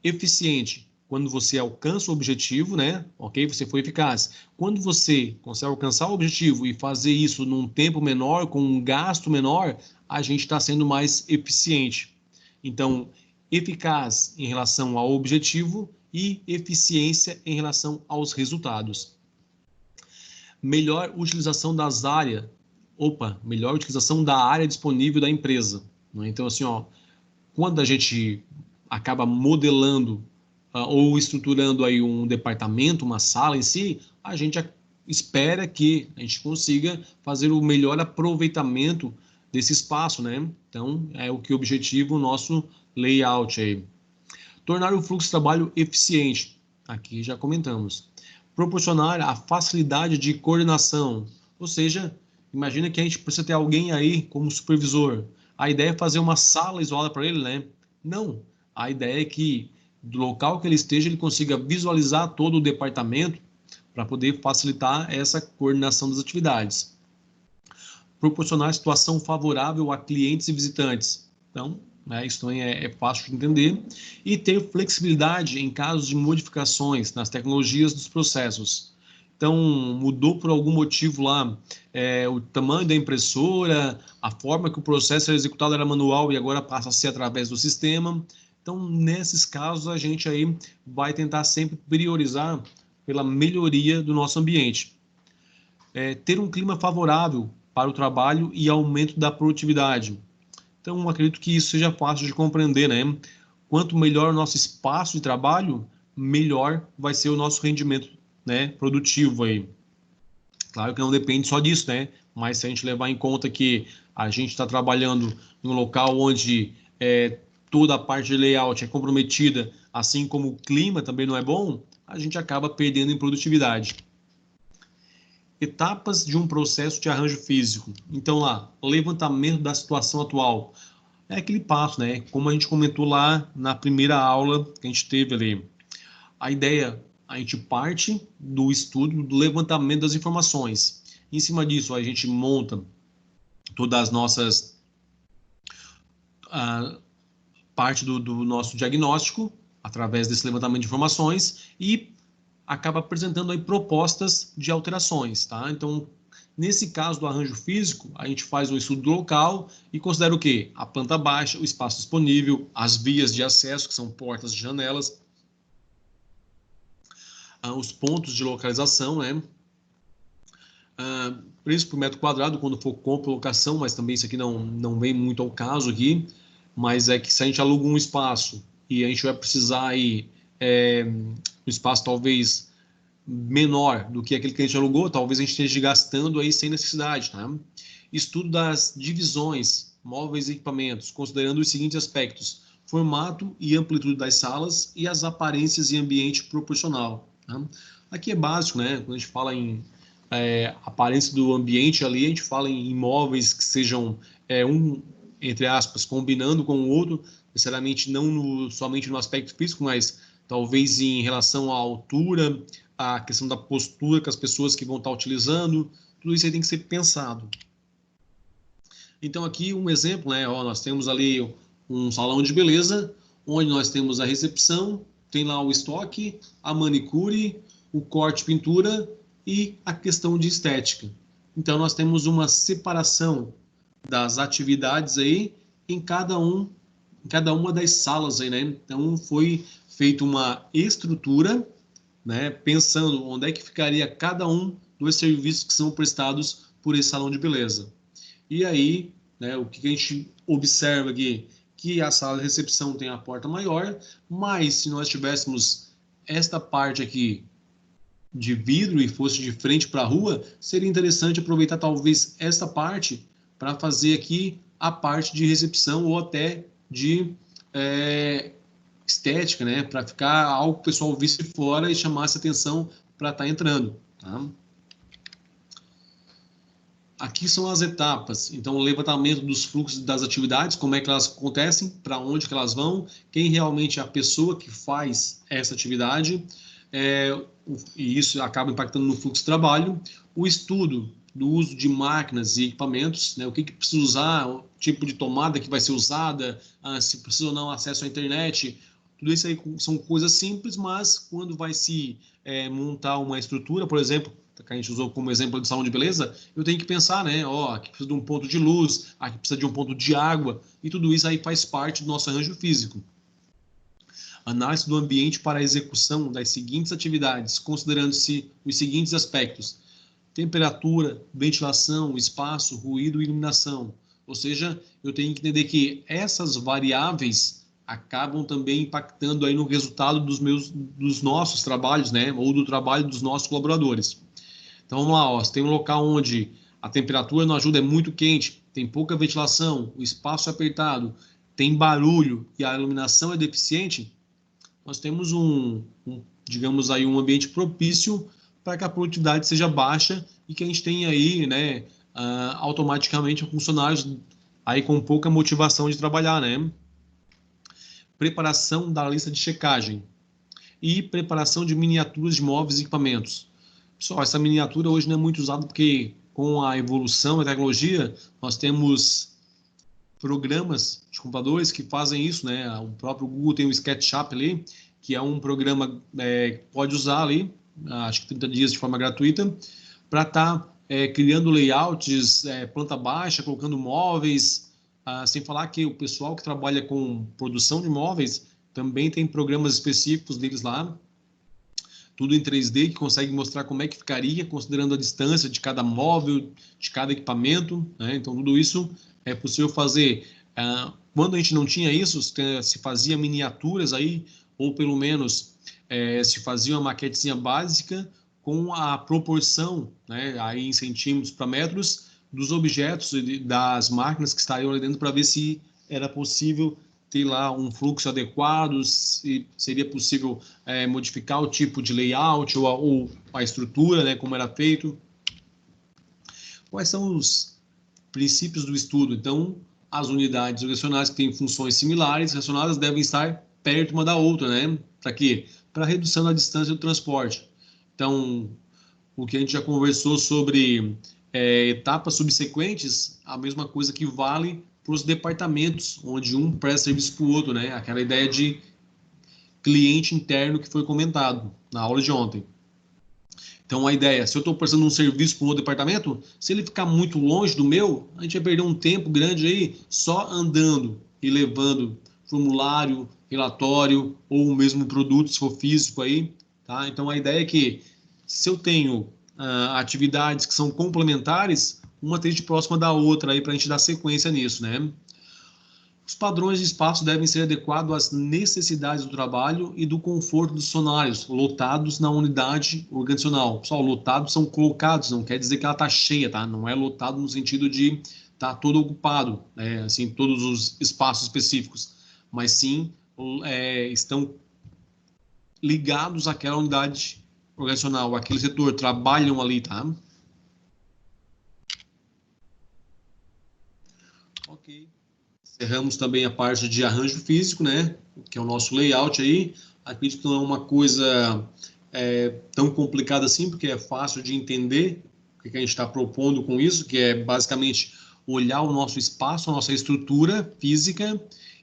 Eficiente, quando você alcança o objetivo, né? Ok, você foi eficaz. Quando você consegue alcançar o objetivo e fazer isso num tempo menor, com um gasto menor, a gente está sendo mais eficiente. Então, eficaz em relação ao objetivo e eficiência em relação aos resultados. Melhor utilização das áreas. Melhor utilização da área disponível da empresa. Então, assim, quando a gente acaba modelando ou estruturando aí um departamento, uma sala em si, a gente espera que a gente consiga fazer o melhor aproveitamento desse espaço, né? Então, é o que objetivo o nosso layout aí. Tornar o fluxo de trabalho eficiente. Aqui já comentamos. Proporcionar a facilidade de coordenação. Ou seja, imagina que a gente precisa ter alguém aí como supervisor. A ideia é fazer uma sala isolada para ele, né? Não. A ideia é que do local que ele esteja, ele consiga visualizar todo o departamento para poder facilitar essa coordenação das atividades. Proporcionar situação favorável a clientes e visitantes. Então, isso também é fácil de entender. E ter flexibilidade em casos de modificações nas tecnologias dos processos. Então, mudou por algum motivo lá o tamanho da impressora, a forma que o processo era executado era manual e agora passa a ser através do sistema. Então, nesses casos, a gente aí vai tentar sempre priorizar pela melhoria do nosso ambiente. Ter um clima favorável para o trabalho e aumento da produtividade. Então, acredito que isso seja fácil de compreender, né? Quanto melhor o nosso espaço de trabalho, melhor vai ser o nosso rendimento, né, produtivo aí. Claro que não depende só disso, né? Mas se a gente levar em conta que a gente está trabalhando em um local onde toda a parte de layout é comprometida, assim como o clima também não é bom, a gente acaba perdendo em produtividade. Etapas de um processo de arranjo físico. Então lá, levantamento da situação atual. É aquele passo, né? Como a gente comentou lá na primeira aula que a gente teve ali. A ideia, a gente parte do estudo, do levantamento das informações. Em cima disso, a gente monta todas as nossas parte do nosso diagnóstico através desse levantamento de informações e acaba apresentando aí propostas de alterações, tá? Então, nesse caso do arranjo físico, a gente faz o estudo do local e considera o quê? A planta baixa, o espaço disponível, as vias de acesso, que são portas e janelas, os pontos de localização, né? Preço por metro quadrado, quando for compra ou locação, mas também isso aqui não vem muito ao caso aqui, mas é que se a gente aluga um espaço e a gente vai precisar aí um espaço talvez menor do que aquele que a gente alugou, talvez a gente esteja gastando aí sem necessidade, tá? Estudo das divisões, móveis e equipamentos, considerando os seguintes aspectos: formato e amplitude das salas e as aparências e ambiente proporcional. Tá? Aqui é básico, né? Quando a gente fala em aparência do ambiente ali, a gente fala em imóveis que sejam entre aspas, combinando com o outro, necessariamente não somente no aspecto físico, mas talvez em relação à altura, a questão da postura que as pessoas que vão estar utilizando, tudo isso aí tem que ser pensado. Então, aqui um exemplo, né? Ó, nós temos ali um salão de beleza, onde nós temos a recepção, tem lá o estoque, a manicure, o corte, pintura e a questão de estética. Então, nós temos uma separação das atividades aí em cada uma das salas aí, né? Então, foi feita uma estrutura, né? Pensando onde é que ficaria cada um dos serviços que são prestados por esse salão de beleza. E aí, né, o que a gente observa aqui? Que a sala de recepção tem a porta maior, mas se nós tivéssemos esta parte aqui de vidro e fosse de frente para a rua, seria interessante aproveitar talvez esta parte para fazer aqui a parte de recepção ou até de estética, né? Para ficar algo que o pessoal visse fora e chamasse atenção para estar entrando. Tá? Aqui são as etapas, então o levantamento dos fluxos das atividades, como é que elas acontecem, para onde que elas vão, quem realmente é a pessoa que faz essa atividade, e isso acaba impactando no fluxo de trabalho, o estudo do uso de máquinas e equipamentos, né, o que precisa usar, o tipo de tomada que vai ser usada, se precisa ou não acesso à internet, tudo isso aí são coisas simples, mas quando vai se montar uma estrutura, por exemplo, que a gente usou como exemplo de salão de beleza, eu tenho que pensar, né, ó, aqui precisa de um ponto de luz, aqui precisa de um ponto de água, e tudo isso aí faz parte do nosso arranjo físico. Análise do ambiente para a execução das seguintes atividades, considerando-se os seguintes aspectos: temperatura, ventilação, espaço, ruído e iluminação. Ou seja, eu tenho que entender que essas variáveis acabam também impactando aí no resultado dos nossos trabalhos, né, ou do trabalho dos nossos colaboradores. Então vamos lá, ó, se tem um local onde a temperatura não ajuda, é muito quente, tem pouca ventilação, o espaço é apertado, tem barulho e a iluminação é deficiente, nós temos digamos aí, um ambiente propício para que a produtividade seja baixa e que a gente tenha aí, né, automaticamente funcionários aí com pouca motivação de trabalhar, né? Preparação da lista de checagem e preparação de miniaturas de móveis e equipamentos. Pessoal, essa miniatura hoje não é muito usada porque com a evolução da tecnologia, nós temos programas de computadores que fazem isso, né? O próprio Google tem o SketchUp ali, que é um programa que pode usar ali, acho que 30 dias de forma gratuita, para estar criando layouts, planta baixa, colocando móveis, sem falar que o pessoal que trabalha com produção de móveis também tem programas específicos deles lá, tudo em 3D, que consegue mostrar como é que ficaria, considerando a distância de cada móvel, de cada equipamento, né? Então, tudo isso é possível fazer. Quando a gente não tinha isso, se fazia miniaturas aí, ou pelo menos se fazia uma maquetezinha básica com a proporção, né, aí em centímetros para metros, dos objetos e das máquinas que estariam ali dentro, para ver se era possível ter lá um fluxo adequado, se seria possível modificar o tipo de layout ou a estrutura, né, como era feito. Quais são os princípios do estudo? Então, as unidades organizacionais que têm funções similares relacionadas devem estar perto uma da outra, né? Para quê? Para redução da distância do transporte. Então, o que a gente já conversou sobre etapas subsequentes, a mesma coisa que vale para os departamentos, onde um presta serviço para o outro, né? Aquela ideia de cliente interno que foi comentado na aula de ontem. Então, a ideia, se eu estou prestando um serviço para um outro departamento, se ele ficar muito longe do meu, a gente vai perder um tempo grande aí só andando e levando formulário, relatório ou o mesmo produto, se for físico aí, tá? Então, a ideia é que se eu tenho atividades que são complementares, uma esteja próxima da outra aí para a gente dar sequência nisso, né? Os padrões de espaço devem ser adequados às necessidades do trabalho e do conforto dos funcionários, lotados na unidade organizacional. Pessoal, lotados são colocados, não quer dizer que ela está cheia, tá? Não é lotado no sentido de estar todo ocupado, né? Assim, todos os espaços específicos, mas sim estão ligados àquela unidade organizacional, aquele setor, trabalham ali, tá? Ok. Encerramos também a parte de arranjo físico, né? Que é o nosso layout aí. Acredito que não é uma coisa tão complicada assim, porque é fácil de entender o que a gente está propondo com isso, que é basicamente olhar o nosso espaço, a nossa estrutura física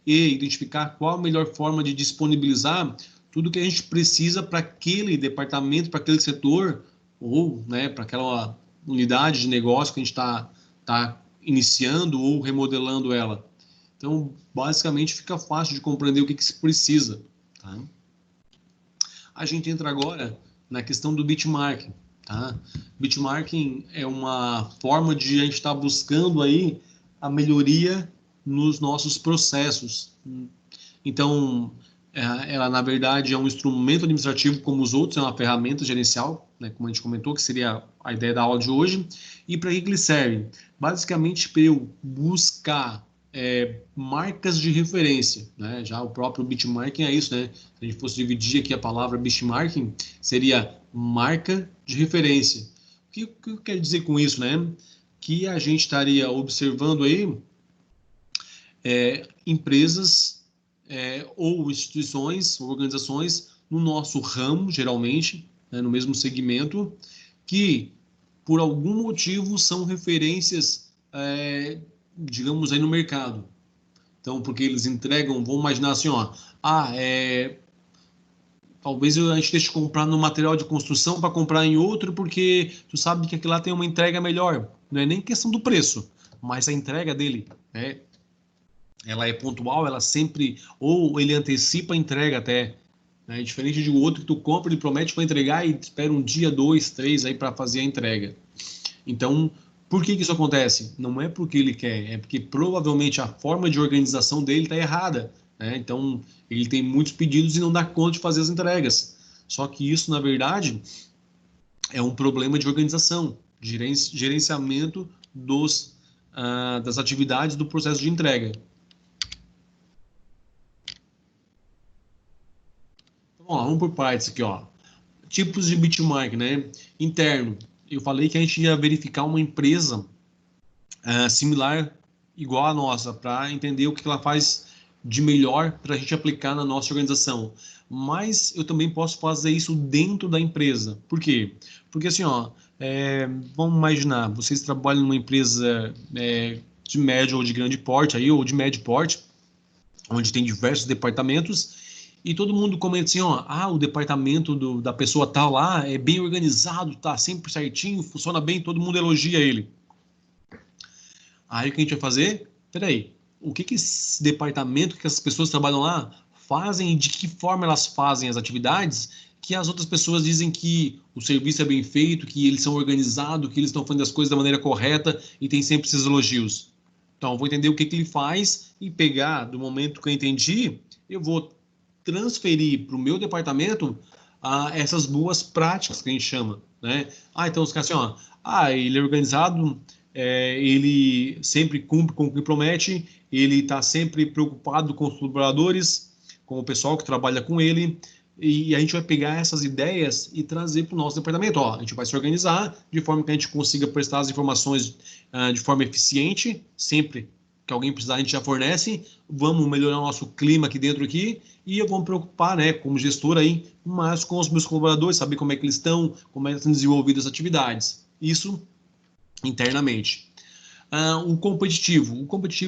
e identificar qual a melhor forma de disponibilizar tudo que a gente precisa para aquele departamento, para aquele setor, ou né, para aquela unidade de negócio que a gente tá iniciando ou remodelando ela. Então, basicamente, fica fácil de compreender o que se precisa. Tá? A gente entra agora na questão do benchmarking. Tá? Benchmarking é uma forma de a gente estar buscando aí a melhoria nos nossos processos. Então, ela, na verdade, é um instrumento administrativo como os outros, é uma ferramenta gerencial, né, como a gente comentou, que seria a ideia da aula de hoje. E para que ele serve? Basicamente, para eu buscar marcas de referência. Né? Já o próprio benchmarking é isso, né? Se a gente fosse dividir aqui a palavra benchmarking, seria marca de referência. O que eu quero dizer com isso, né? Que a gente estaria observando aí empresas ou instituições, organizações no nosso ramo, geralmente, né, no mesmo segmento, que por algum motivo são referências, digamos, aí no mercado. Então, porque eles entregam, vamos imaginar assim, ó, talvez a gente deixe de comprar no material de construção para comprar em outro, porque tu sabe que aquilo lá tem uma entrega melhor. Não é nem questão do preço, mas a entrega dele, né? Ela é pontual, ela sempre, ou ele antecipa a entrega até, né? Diferente de outro que tu compra, ele promete para entregar e espera um dia, 2, 3 aí para fazer a entrega. Então, por que isso acontece? Não é porque ele quer, é porque provavelmente a forma de organização dele está errada, né? Então, ele tem muitos pedidos e não dá conta de fazer as entregas. Só que isso, na verdade, é um problema de organização, de gerenciamento das atividades do processo de entrega. Vamos por partes aqui, ó. Tipos de benchmark, né? Interno. Eu falei que a gente ia verificar uma empresa similar, igual à nossa, para entender o que ela faz de melhor para a gente aplicar na nossa organização. Mas eu também posso fazer isso dentro da empresa. Por quê? Porque assim, ó, vamos imaginar, vocês trabalham numa empresa de médio ou de grande porte, aí, ou de médio porte, onde tem diversos departamentos, e todo mundo comenta assim, ó, o departamento da pessoa tal lá é bem organizado, tá sempre certinho, funciona bem, todo mundo elogia ele. Aí o que a gente vai fazer? Peraí, o que esse departamento, que essas pessoas que trabalham lá fazem e de que forma elas fazem as atividades que as outras pessoas dizem que o serviço é bem feito, que eles são organizados, que eles estão fazendo as coisas da maneira correta e tem sempre esses elogios. Então, eu vou entender o que ele faz e pegar, do momento que eu entendi, eu vou transferir para o meu departamento essas boas práticas que a gente chama, né? Então os caras assim, ele é organizado, ele sempre cumpre com o que promete, ele está sempre preocupado com os colaboradores, com o pessoal que trabalha com ele, e a gente vai pegar essas ideias e trazer para o nosso departamento. A gente vai se organizar de forma que a gente consiga prestar as informações de forma eficiente, sempre que alguém precisar, a gente já fornece, vamos melhorar o nosso clima aqui dentro aqui, e eu vou me preocupar, né, como gestor aí, mais com os meus colaboradores, saber como é que eles estão, como é que estão desenvolvidas as atividades. Isso internamente. O competitivo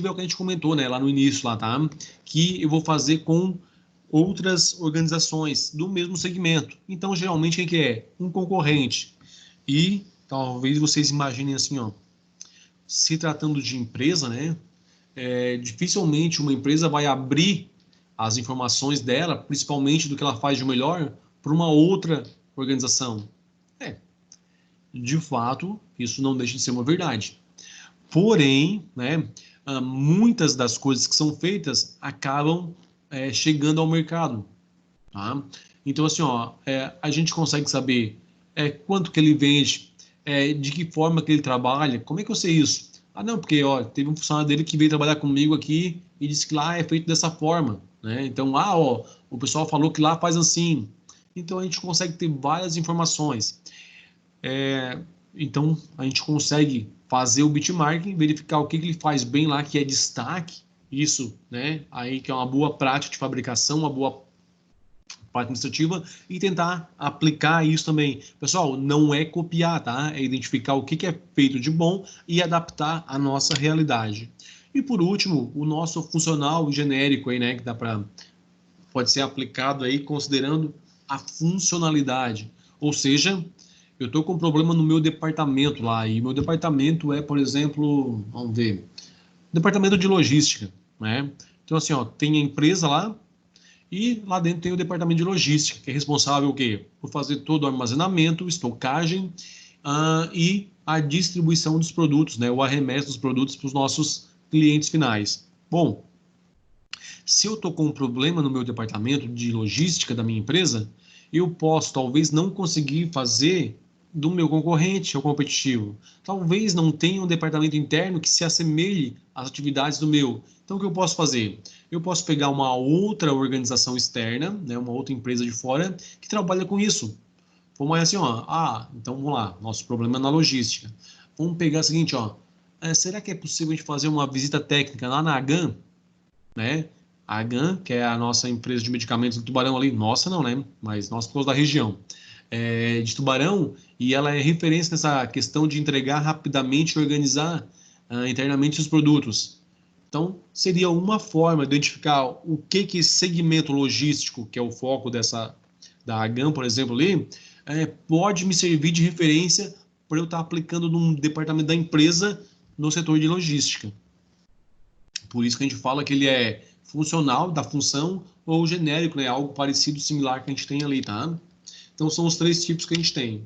é o que a gente comentou, né, lá no início, lá, tá? Que eu vou fazer com outras organizações do mesmo segmento. Então, geralmente, quem que é? Um concorrente. E talvez vocês imaginem assim, ó, se tratando de empresa, né, dificilmente uma empresa vai abrir as informações dela, principalmente do que ela faz de melhor, para uma outra organização. De fato, isso não deixa de ser uma verdade. Porém, né, muitas das coisas que são feitas acabam chegando ao mercado. Tá? Então, assim, a gente consegue saber quanto que ele vende, de que forma que ele trabalha. Como é que eu sei isso? Não, porque teve um funcionário dele que veio trabalhar comigo aqui e disse que lá é feito dessa forma. Né? Então, o pessoal falou que lá faz assim. Então, a gente consegue ter várias informações. Então, a gente consegue fazer o benchmarking, verificar o que ele faz bem lá, que é destaque, isso, né? Aí que é uma boa prática de fabricação, uma boa parte administrativa e tentar aplicar isso também. Pessoal, não é copiar, tá? É identificar o que é feito de bom e adaptar à nossa realidade. E por último, o nosso funcional genérico aí, né, que pode ser aplicado aí considerando a funcionalidade. Ou seja, eu estou com um problema no meu departamento lá, e meu departamento é, por exemplo, vamos ver, departamento de logística, né? Então, assim, ó, tem a empresa lá, e lá dentro tem o departamento de logística, que é responsável o quê? Por fazer todo o armazenamento, estocagem e a distribuição dos produtos, né? O arremesso dos produtos para os nossos clientes finais. Bom, se eu estou com um problema no meu departamento de logística da minha empresa, eu posso talvez não conseguir fazer do meu concorrente ao competitivo. Talvez não tenha um departamento interno que se assemelhe às atividades do meu. Então, o que eu posso fazer? Eu posso pegar uma outra organização externa, né, uma outra empresa de fora, que trabalha com isso. Vamos assim, ó, então vamos lá, nosso problema é na logística. Vamos pegar o seguinte, ó, será que é possível a gente fazer uma visita técnica lá na AGAM, né? A AGAM, que é a nossa empresa de medicamentos do Tubarão ali, nossa não, né? Mas nós somos da região de Tubarão, e ela é referência nessa questão de entregar rapidamente e organizar internamente os produtos. Então, seria uma forma de identificar o que esse segmento logístico, que é o foco da AGAM, por exemplo, ali, pode me servir de referência para eu estar aplicando num departamento da empresa no setor de logística. Por isso que a gente fala que ele é funcional, da função, ou genérico, né? Algo parecido, similar que a gente tem ali, tá? Então, são os 3 tipos que a gente tem.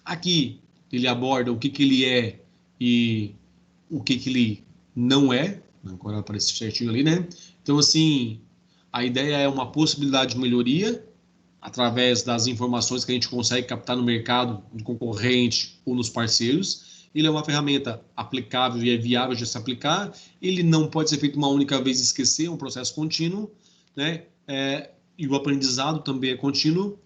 Aqui, ele aborda o que ele é e o que ele não é. Agora aparece certinho ali, né? Então, assim, a ideia é uma possibilidade de melhoria através das informações que a gente consegue captar no mercado, no concorrente ou nos parceiros. Ele é uma ferramenta aplicável e é viável de se aplicar. Ele não pode ser feito uma única vez e esquecer, é um processo contínuo, né? E o aprendizado também é contínuo.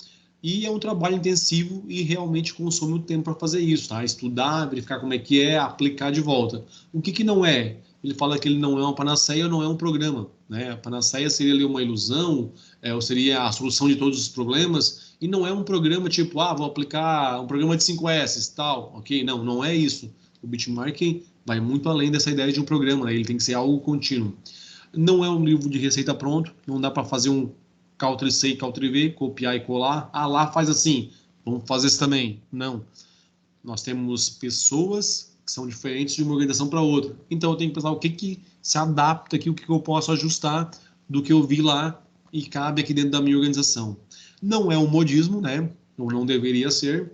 E é um trabalho intensivo e realmente consome o tempo para fazer isso, tá? Estudar, verificar como é que é, aplicar de volta. O que não é? Ele fala que ele não é uma panaceia, não é um programa, né? A panaceia seria ali uma ilusão, ou seria a solução de todos os problemas, e não é um programa tipo, vou aplicar um programa de 5S, tal, ok? Não, não é isso. O benchmarking vai muito além dessa ideia de um programa, né? Ele tem que ser algo contínuo. Não é um livro de receita pronto, não dá para fazer um Ctrl+C e Ctrl+V, copiar e colar. Lá faz assim, vamos fazer isso também. Não. Nós temos pessoas que são diferentes de uma organização para outra. Então, eu tenho que pensar o que se adapta aqui, o que eu posso ajustar do que eu vi lá e cabe aqui dentro da minha organização. Não é um modismo, né? Ou não deveria ser.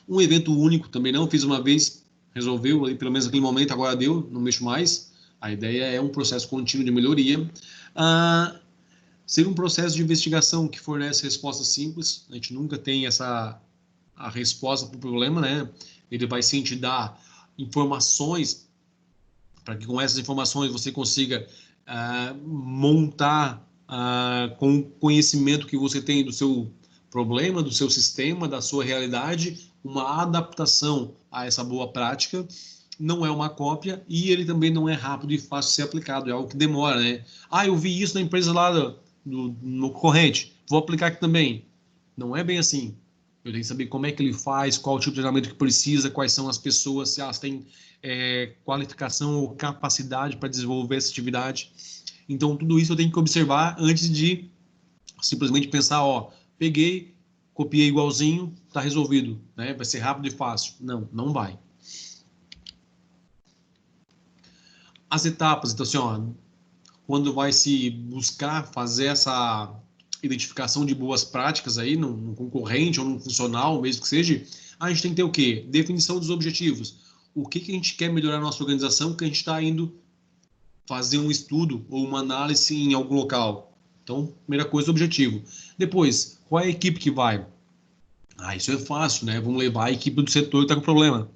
Um evento único também não. Fiz uma vez, resolveu, pelo menos naquele momento, agora deu, não mexo mais. A ideia é um processo contínuo de melhoria. Ser um processo de investigação que fornece respostas simples. A gente nunca tem a resposta para o problema, né? Ele vai sim te dar informações para que com essas informações você consiga montar com o conhecimento que você tem do seu problema, do seu sistema, da sua realidade, uma adaptação a essa boa prática. Não é uma cópia e ele também não é rápido e fácil de ser aplicado, é algo que demora, né? Eu vi isso na empresa lá no corrente, vou aplicar aqui também. Não é bem assim. Eu tenho que saber como é que ele faz, qual o tipo de treinamento que precisa, quais são as pessoas, se elas têm qualificação ou capacidade para desenvolver essa atividade. Então, tudo isso eu tenho que observar antes de simplesmente pensar, peguei, copiei igualzinho, está resolvido, né? Vai ser rápido e fácil. Não, não vai. As etapas, então assim, quando vai se buscar fazer essa identificação de boas práticas aí num concorrente ou num funcional, mesmo que seja, a gente tem que ter o quê? Definição dos objetivos. O que a gente quer melhorar na nossa organização, que a gente está indo fazer um estudo ou uma análise em algum local. Então, primeira coisa, objetivo. Depois, qual é a equipe que vai? Isso é fácil, né? Vamos levar a equipe do setor que está com problema.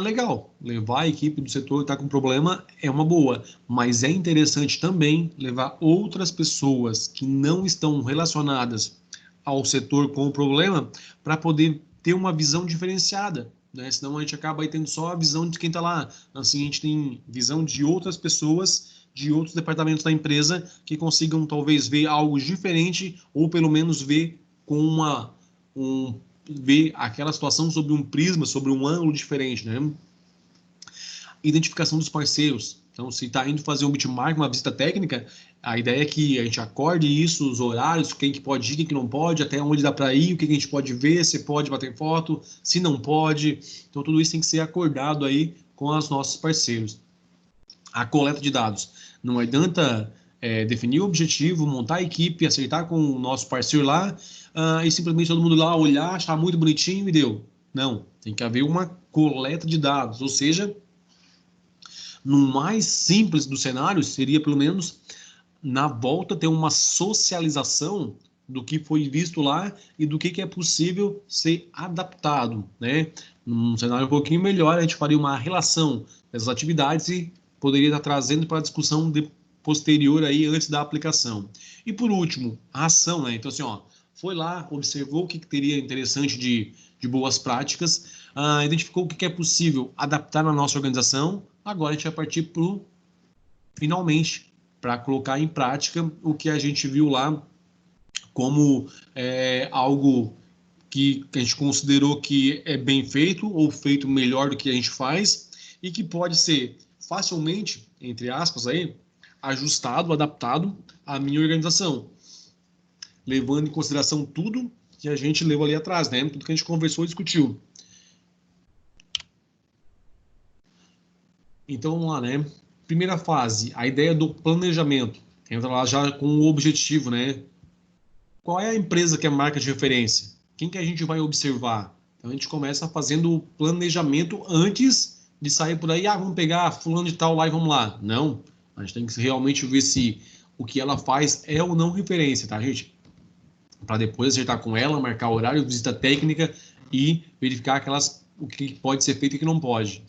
Legal, levar a equipe do setor que está com problema é uma boa, mas é interessante também levar outras pessoas que não estão relacionadas ao setor com o problema para poder ter uma visão diferenciada, né? Senão a gente acaba aí tendo só a visão de quem está lá. Assim, a gente tem visão de outras pessoas, de outros departamentos da empresa que consigam talvez ver algo diferente ou pelo menos ver com ver aquela situação sobre um prisma, sobre um ângulo diferente, né? Identificação dos parceiros. Então, se está indo fazer um benchmark, uma visita técnica, a ideia é que a gente acorde isso, os horários, quem que pode ir, quem que não pode, até onde dá para ir, o que a gente pode ver, se pode bater foto, se não pode. Então, tudo isso tem que ser acordado aí com os nossos parceiros. A coleta de dados. Não adianta definir o objetivo, montar a equipe, acertar com o nosso parceiro lá e simplesmente todo mundo lá olhar, achar muito bonitinho e deu. Não, tem que haver uma coleta de dados, ou seja, no mais simples dos cenários, seria pelo menos na volta ter uma socialização do que foi visto lá e do que é possível ser adaptado, né? Num cenário um pouquinho melhor, a gente faria uma relação dessas atividades e poderia estar trazendo para a discussão posterior aí, antes da aplicação. E por último, a ação, né? Então, assim, ó, foi lá, observou o que teria interessante de boas práticas, identificou o que é possível adaptar na nossa organização. Agora a gente vai partir para finalmente, para colocar em prática o que a gente viu lá como algo que a gente considerou que é bem feito ou feito melhor do que a gente faz e que pode ser facilmente, entre aspas, aí, ajustado, adaptado à minha organização, levando em consideração tudo que a gente levou ali atrás, né? Tudo que a gente conversou e discutiu. Então, vamos lá, né? Primeira fase, a ideia do planejamento. Entra lá já com o objetivo, né? Qual é a empresa que é marca de referência? Quem que a gente vai observar? Então, a gente começa fazendo o planejamento antes de sair por aí. Vamos pegar fulano de tal lá e vamos lá. Não, a gente tem que realmente ver se o que ela faz é ou não referência, tá, gente? Para depois acertar com ela, marcar horário, visita técnica e verificar o que pode ser feito e o que não pode.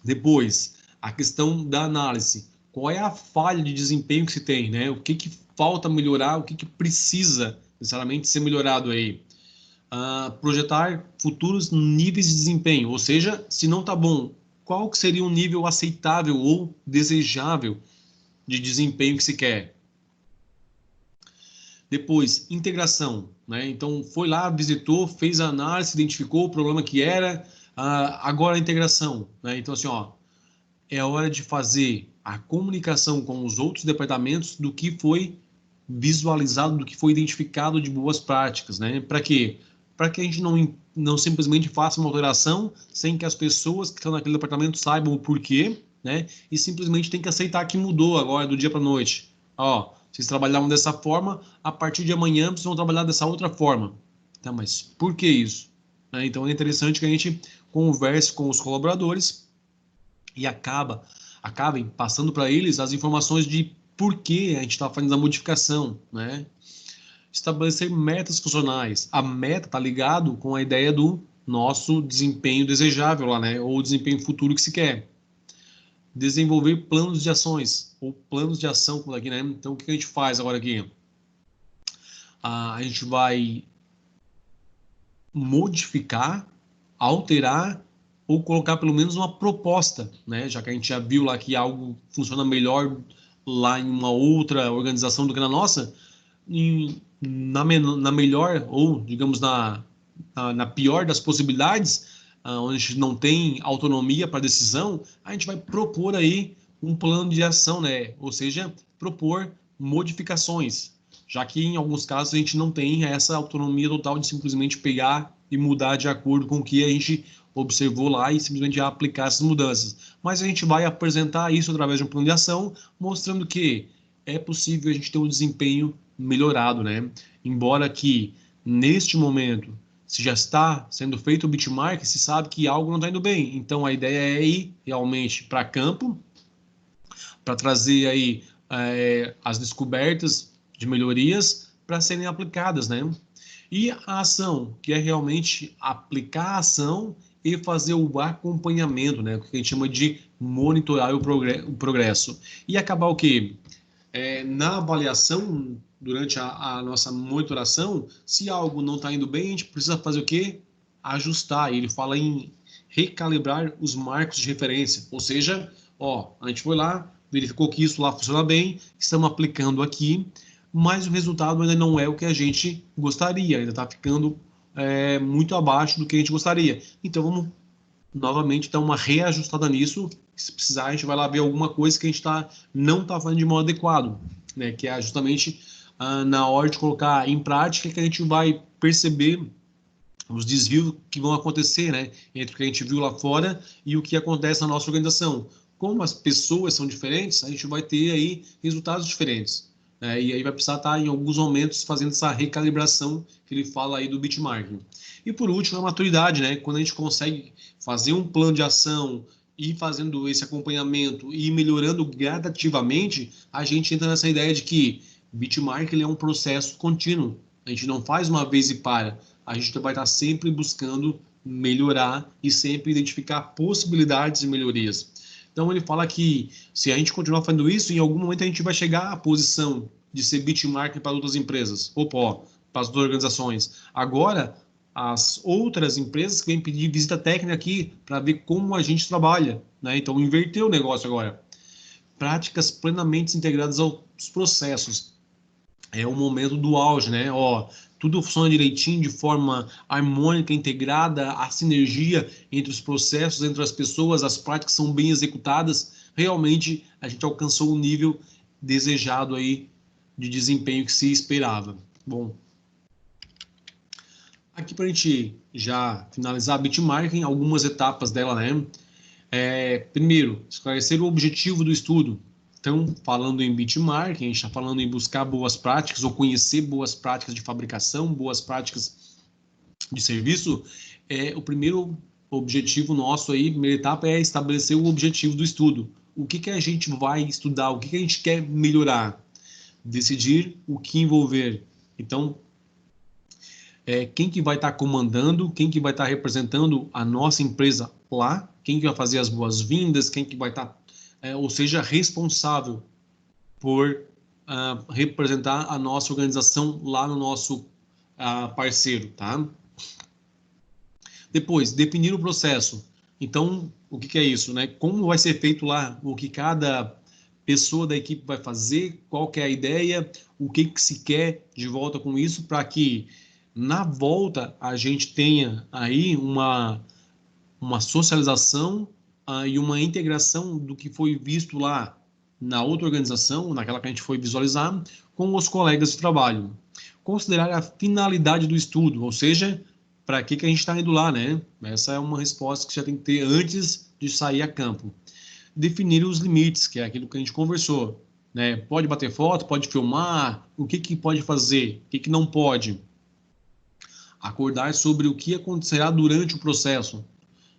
Depois, a questão da análise. Qual é a falha de desempenho que se tem, né? O que falta melhorar, o que precisa necessariamente ser melhorado aí? Projetar futuros níveis de desempenho, ou seja, se não está bom, qual que seria um nível aceitável ou desejável de desempenho que se quer? Depois, integração, né? Então, foi lá, visitou, fez a análise, identificou o problema que era, agora a integração, né? Então, assim, ó, é hora de fazer a comunicação com os outros departamentos do que foi visualizado, do que foi identificado de boas práticas, né? Para quê? Para que a gente não simplesmente faça uma alteração sem que as pessoas que estão naquele departamento saibam o porquê, né? E simplesmente tem que aceitar que mudou agora do dia para a noite. Ó, vocês trabalhavam dessa forma, a partir de amanhã vocês vão trabalhar dessa outra forma. Tá, mas por que isso? Então é interessante que a gente converse com os colaboradores e acabem passando para eles as informações de por que a gente está fazendo a modificação, né? Estabelecer metas funcionais. A meta está ligado com a ideia do nosso desempenho desejável lá, né? Ou desempenho futuro que se quer. Desenvolver planos de ações ou planos de ação, como aqui, né? Então, o que a gente faz agora aqui? A gente vai modificar, alterar ou colocar pelo menos uma proposta, né? Já que a gente já viu lá que algo funciona melhor lá em uma outra organização do que na nossa, na melhor ou, digamos, na pior das possibilidades, onde a gente não tem autonomia para decisão, a gente vai propor aí um plano de ação, né? Ou seja, propor modificações, já que em alguns casos a gente não tem essa autonomia total de simplesmente pegar e mudar de acordo com o que a gente observou lá e simplesmente aplicar essas mudanças. Mas a gente vai apresentar isso através de um plano de ação, mostrando que é possível a gente ter um desempenho melhorado, né? Embora que neste momento, se já está sendo feito o benchmark, se sabe que algo não está indo bem. Então a ideia é ir realmente para campo, para trazer aí as descobertas de melhorias para serem aplicadas, né? E a ação, que é realmente aplicar a ação e fazer o acompanhamento, né? O que a gente chama de monitorar o progresso. E acabar o quê? Na avaliação, durante a nossa monitoração, se algo não está indo bem, a gente precisa fazer o quê? ajustar. Ele fala em recalibrar os marcos de referência. Ou seja, ó, a gente foi lá, verificou que isso lá funciona bem, estamos aplicando aqui, mas o resultado ainda não é o que a gente gostaria, ainda está ficando muito abaixo do que a gente gostaria. Então, vamos novamente dar uma reajustada nisso. Se precisar, a gente vai lá ver alguma coisa que a gente não está fazendo de modo adequado, né? Que é justamente na hora de colocar em prática que a gente vai perceber os desvios que vão acontecer, né? Entre o que a gente viu lá fora e o que acontece na nossa organização. Como as pessoas são diferentes, a gente vai ter aí resultados diferentes. E aí vai precisar estar em alguns momentos fazendo essa recalibração que ele fala aí do benchmarking. E por último, a maturidade, né? Quando a gente consegue fazer um plano de ação e fazendo esse acompanhamento e melhorando gradativamente, a gente entra nessa ideia de que benchmarking é um processo contínuo. A gente não faz uma vez e para. A gente vai estar sempre buscando melhorar e sempre identificar possibilidades de melhorias. Então ele fala que se a gente continuar fazendo isso, em algum momento a gente vai chegar à posição de ser benchmarking para outras empresas, para as outras organizações. Agora, as outras empresas que vêm pedir visita técnica aqui para ver como a gente trabalha, né? Então inverteu o negócio agora. Práticas plenamente integradas aos processos. É o momento do auge, né? Ó, tudo funciona direitinho, de forma harmônica, integrada, a sinergia entre os processos, entre as pessoas, as práticas são bem executadas. Realmente, a gente alcançou o nível desejado aí de desempenho que se esperava. Bom, aqui para a gente já finalizar a benchmarking, algumas etapas dela, né? Primeiro, esclarecer o objetivo do estudo. Então, falando em benchmarking, a gente está falando em buscar boas práticas ou conhecer boas práticas de fabricação, boas práticas de serviço. O primeiro objetivo nosso aí, primeira etapa, é estabelecer o objetivo do estudo. O que a gente vai estudar, o que a gente quer melhorar. Decidir o que envolver. Então, quem que vai estar comandando, quem que vai estar representando a nossa empresa lá, quem que vai fazer as boas-vindas, quem que vai estar, ou seja, responsável por representar a nossa organização lá no nosso parceiro, tá? Depois, definir o processo. Então, o que é isso, né? Como vai ser feito lá, o que cada pessoa da equipe vai fazer, qual que é a ideia, o que se quer de volta com isso, para que na volta a gente tenha aí uma socialização e uma integração do que foi visto lá na outra organização, naquela que a gente foi visualizar, com os colegas de trabalho. Considerar a finalidade do estudo, ou seja, para que a gente está indo lá, né? Essa é uma resposta que já tem que ter antes de sair a campo. Definir os limites, que é aquilo que a gente conversou, né? Pode bater foto, pode filmar, o que pode fazer, o que não pode. Acordar sobre o que acontecerá durante o processo.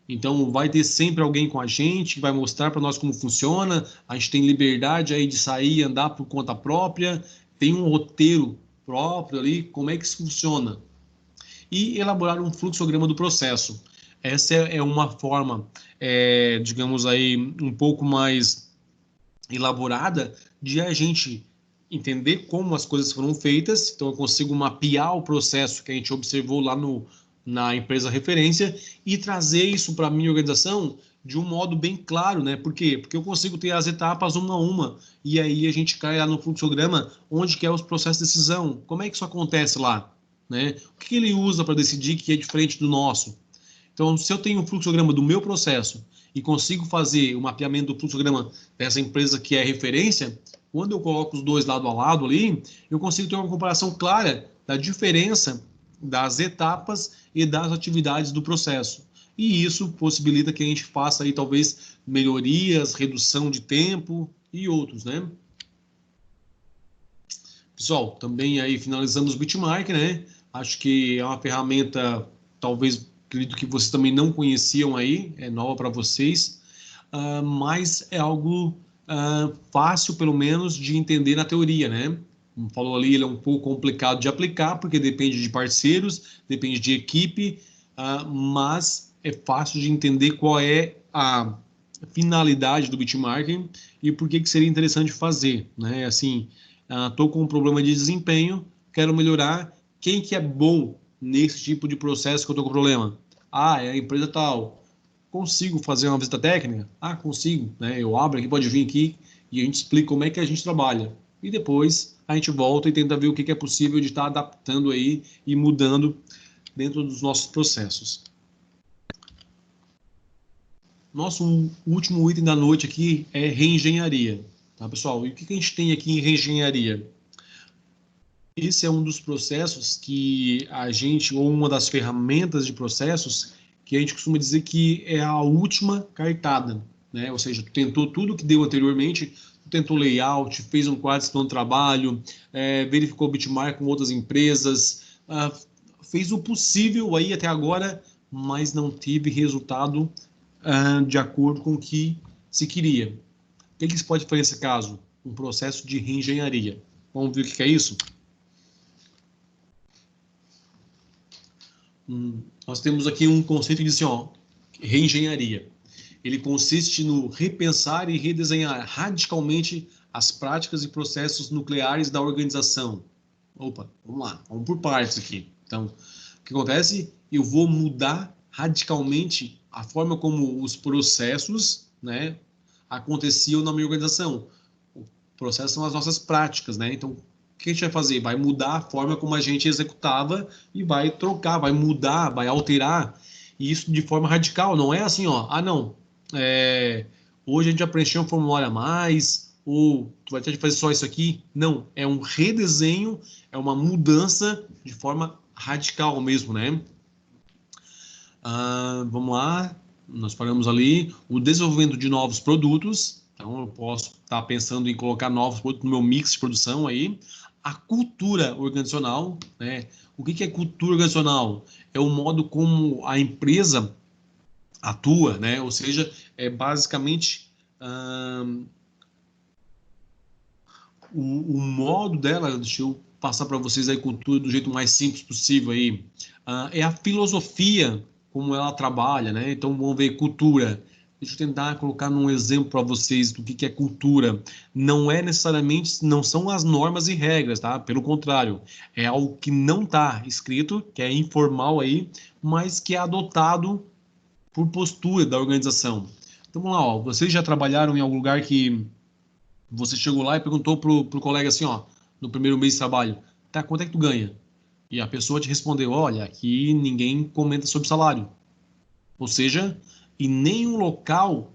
Então, vai ter sempre alguém com a gente que vai mostrar para nós como funciona. A gente tem liberdade aí de sair e andar por conta própria. Tem um roteiro próprio ali, como é que isso funciona. E elaborar um fluxograma do processo. Essa é uma forma, digamos aí, um pouco mais elaborada de a gente entender como as coisas foram feitas. Então, eu consigo mapear o processo que a gente observou lá na empresa referência e trazer isso para a minha organização de um modo bem claro, né? Por quê? Porque eu consigo ter as etapas uma a uma e aí a gente cai lá no fluxograma onde que é os processos de decisão. Como é que isso acontece lá? Né? O que ele usa para decidir que é diferente do nosso? Então, se eu tenho um fluxograma do meu processo e consigo fazer o mapeamento do fluxograma dessa empresa que é referência, quando eu coloco os dois lado a lado ali, eu consigo ter uma comparação clara da diferença das etapas e das atividades do processo. E isso possibilita que a gente faça aí talvez melhorias, redução de tempo e outros, né? Pessoal, também aí finalizamos o Bitmark, né? Acho que é uma ferramenta, talvez, acredito que vocês também não conheciam aí, é nova para vocês, mas é algo fácil, pelo menos, de entender na teoria, né? Como falou ali, ele é um pouco complicado de aplicar, porque depende de parceiros, depende de equipe, mas é fácil de entender qual é a finalidade do benchmarking e por que seria interessante fazer, né? Assim, estou com um problema de desempenho, quero melhorar. Quem que é bom nesse tipo de processo que eu estou com problema? Ah, é a empresa tal. Consigo fazer uma visita técnica? Ah, consigo, né? Eu abro aqui, pode vir aqui e a gente explica como é que a gente trabalha. E depois a gente volta e tenta ver o que é possível de estar adaptando aí e mudando dentro dos nossos processos. Nosso último item da noite aqui é reengenharia, tá, pessoal? E o que a gente tem aqui em reengenharia? Esse é um dos processos que a gente, ou uma das ferramentas de processos, que a gente costuma dizer que é a última cartada, né? Ou seja, tu tentou tudo que deu anteriormente, tu tentou layout, fez um quadro de trabalho, verificou benchmark com outras empresas, fez o possível aí até agora, mas não teve resultado de acordo com o que se queria. O que se pode fazer nesse caso? Um processo de reengenharia. Vamos ver o que é isso? Nós temos aqui um conceito de assim, reengenharia. Ele consiste no repensar e redesenhar radicalmente as práticas e processos nucleares da organização. Opa, vamos lá, vamos por partes aqui. Então, o que acontece? Eu vou mudar radicalmente a forma como os processos, né, aconteciam na minha organização. O processo são as nossas práticas, né? Então, o que a gente vai fazer? Vai mudar a forma como a gente executava e vai trocar, vai mudar, vai alterar. E isso de forma radical. Não é assim, não. Hoje a gente já preencheu um formulário a mais, ou tu vai ter que fazer só isso aqui. Não, é um redesenho, é uma mudança de forma radical mesmo, né? Vamos lá, nós paramos ali. O desenvolvimento de novos produtos. Então, eu posso estar pensando em colocar novos produtos no meu mix de produção aí. A cultura organizacional, né? O que é cultura organizacional? É o modo como a empresa atua, né? Ou seja, é basicamente o modo dela, deixa eu passar para vocês a cultura do jeito mais simples possível aí, é a filosofia como ela trabalha, né? Então vamos ver cultura. Deixa eu tentar colocar num exemplo para vocês do que é cultura. Não é necessariamente, não são as normas e regras, tá? Pelo contrário, é algo que não está escrito, que é informal aí, mas que é adotado por postura da organização. Então vamos lá, vocês já trabalharam em algum lugar que você chegou lá e perguntou pro colega assim, no primeiro mês de trabalho, tá, quanto é que tu ganha? E a pessoa te respondeu, olha, aqui ninguém comenta sobre salário. Ou seja, em nenhum local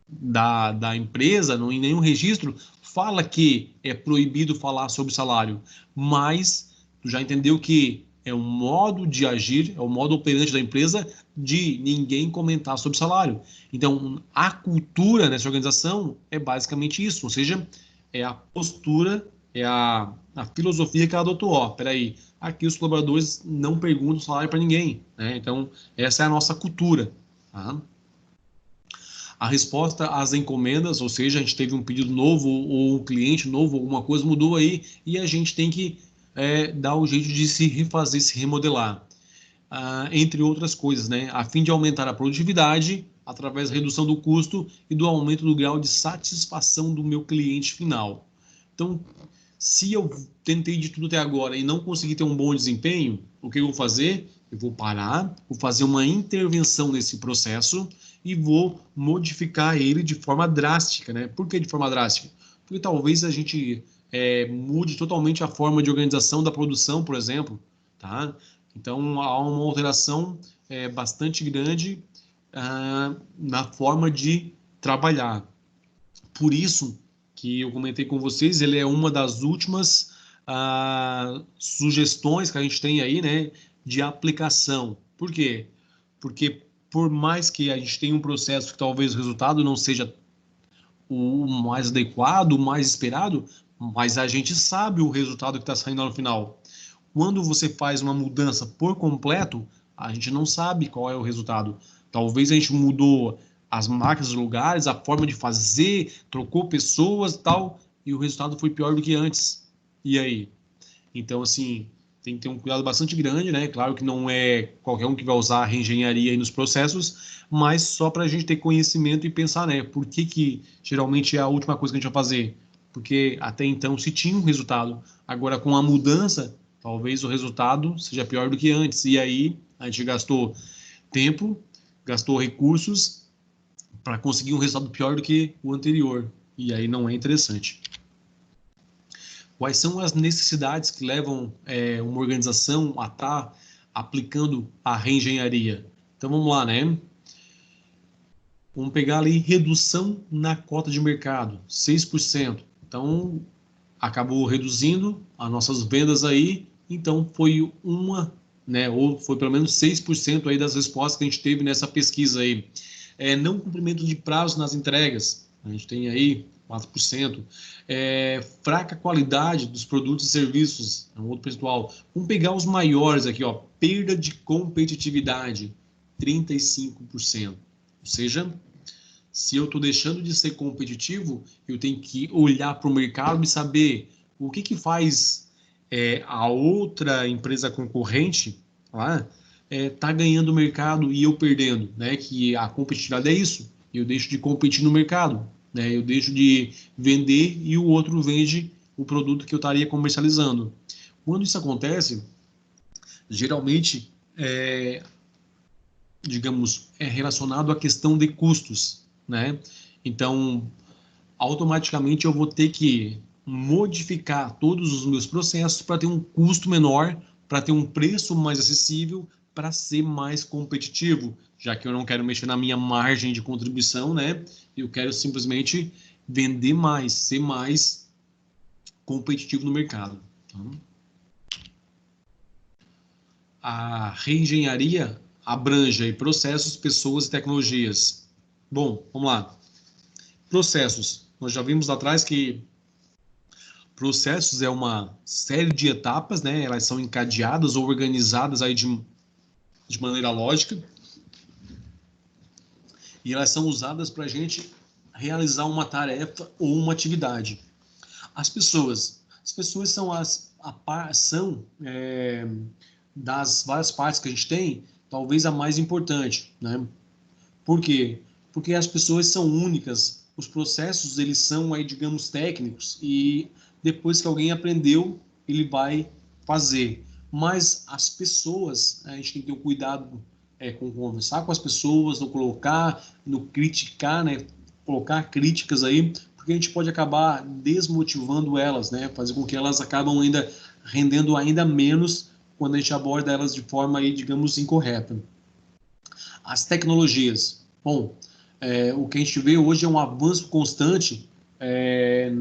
da empresa, em nenhum registro, fala que é proibido falar sobre salário. Mas tu já entendeu que é um modo de agir, é o modo operante da empresa de ninguém comentar sobre salário. Então, a cultura nessa organização é basicamente isso, ou seja, é a postura, é a filosofia que ela adotou. Peraí, aqui os colaboradores não perguntam salário para ninguém, né? Então, essa é a nossa cultura, tá? A resposta às encomendas, ou seja, a gente teve um pedido novo ou um cliente novo, alguma coisa mudou aí e a gente tem que dar o jeito de se refazer, se remodelar, entre outras coisas, né? A fim de aumentar a produtividade através da redução do custo e do aumento do grau de satisfação do meu cliente final. Então, se eu tentei de tudo até agora e não consegui ter um bom desempenho, o que eu vou fazer? Eu vou parar, vou fazer uma intervenção nesse processo e vou modificar ele de forma drástica, né? Por que de forma drástica? Porque talvez a gente mude totalmente a forma de organização da produção, por exemplo, tá? Então, há uma alteração bastante grande na forma de trabalhar. Por isso que eu comentei com vocês, ele é uma das últimas sugestões que a gente tem aí, né, de aplicação. Por quê? Porque por mais que a gente tenha um processo que talvez o resultado não seja o mais adequado, o mais esperado, mas a gente sabe o resultado que está saindo no final. Quando você faz uma mudança por completo, a gente não sabe qual é o resultado. Talvez a gente mudou as marcas dos lugares, a forma de fazer, trocou pessoas e tal, e o resultado foi pior do que antes. E aí? Então, assim, tem que ter um cuidado bastante grande, né? Claro que não é qualquer um que vai usar a reengenharia aí nos processos, mas só para a gente ter conhecimento e pensar, né? Por que geralmente é a última coisa que a gente vai fazer? Porque até então se tinha um resultado. Agora, com a mudança, talvez o resultado seja pior do que antes. E aí, a gente gastou tempo, gastou recursos para conseguir um resultado pior do que o anterior. E aí não é interessante. Quais são as necessidades que levam uma organização a estar aplicando a reengenharia? Então vamos lá, né? Vamos pegar ali redução na cota de mercado, 6%. Então, acabou reduzindo as nossas vendas aí, então foi ou foi pelo menos 6% aí das respostas que a gente teve nessa pesquisa aí. Não cumprimento de prazo nas entregas, a gente tem aí 4%. Fraca qualidade dos produtos e serviços, é um outro percentual. Vamos pegar os maiores aqui, ó, perda de competitividade, 35%. Ou seja, se eu estou deixando de ser competitivo, eu tenho que olhar para o mercado e saber o que faz a outra empresa concorrente lá tá ganhando o mercado e eu perdendo, né? Que a competitividade é isso. Eu deixo de competir no mercado, né? Eu deixo de vender e o outro vende o produto que eu estaria comercializando. Quando isso acontece, geralmente digamos, é relacionado à questão de custos, né? Então, automaticamente eu vou ter que modificar todos os meus processos para ter um custo menor, para ter um preço mais acessível, para ser mais competitivo, já que eu não quero mexer na minha margem de contribuição, né? Eu quero simplesmente vender mais, ser mais competitivo no mercado. Tá? A reengenharia abrange aí processos, pessoas e tecnologias. Bom, vamos lá. Processos. Nós já vimos lá atrás que processos é uma série de etapas, né? Elas são encadeadas ou organizadas aí de maneira lógica e elas são usadas para a gente realizar uma tarefa ou uma atividade. As pessoas são das várias partes que a gente tem, talvez a mais importante, né? Por quê? Porque as pessoas são únicas, os processos eles são aí, digamos, técnicos e depois que alguém aprendeu, ele vai fazer. Mas as pessoas, a gente tem que ter um cuidado com conversar com as pessoas, não colocar, no criticar, né? Colocar críticas aí, porque a gente pode acabar desmotivando elas, né? Fazer com que elas acabam ainda rendendo ainda menos quando a gente aborda elas de forma aí, digamos, incorreta. As tecnologias. Bom, o que a gente vê hoje é um avanço constante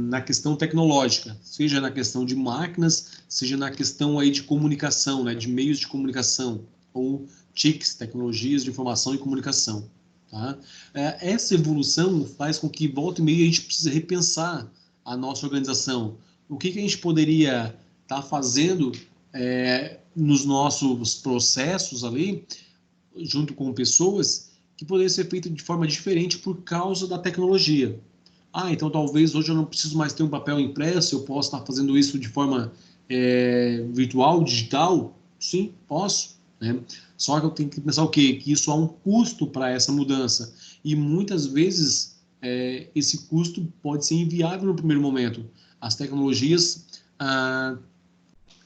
na questão tecnológica, seja na questão de máquinas, seja na questão aí de comunicação, né, de meios de comunicação, ou TICs, tecnologias de informação e comunicação. Tá? Essa evolução faz com que, volta e meia, a gente precise repensar a nossa organização. O que a gente poderia estar fazendo nos nossos processos ali, junto com pessoas, que poderia ser feito de forma diferente por causa da tecnologia. Então talvez hoje eu não preciso mais ter um papel impresso, eu posso estar fazendo isso de forma virtual, digital? Sim, posso. Né? Só que eu tenho que pensar o quê? Que isso há um custo para essa mudança. E muitas vezes esse custo pode ser inviável no primeiro momento. As tecnologias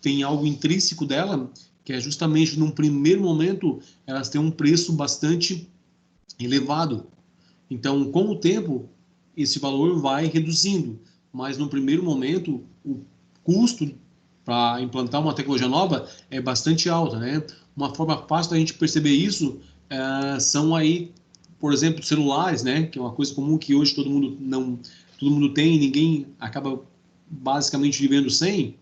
têm algo intrínseco dela, que é justamente num primeiro momento elas têm um preço bastante elevado. Então, com o tempo, esse valor vai reduzindo, mas no primeiro momento o custo para implantar uma tecnologia nova é bastante alta, né? Uma forma fácil da gente perceber isso são aí, por exemplo, celulares, né? Que é uma coisa comum que hoje todo mundo tem e ninguém acaba basicamente vivendo sem.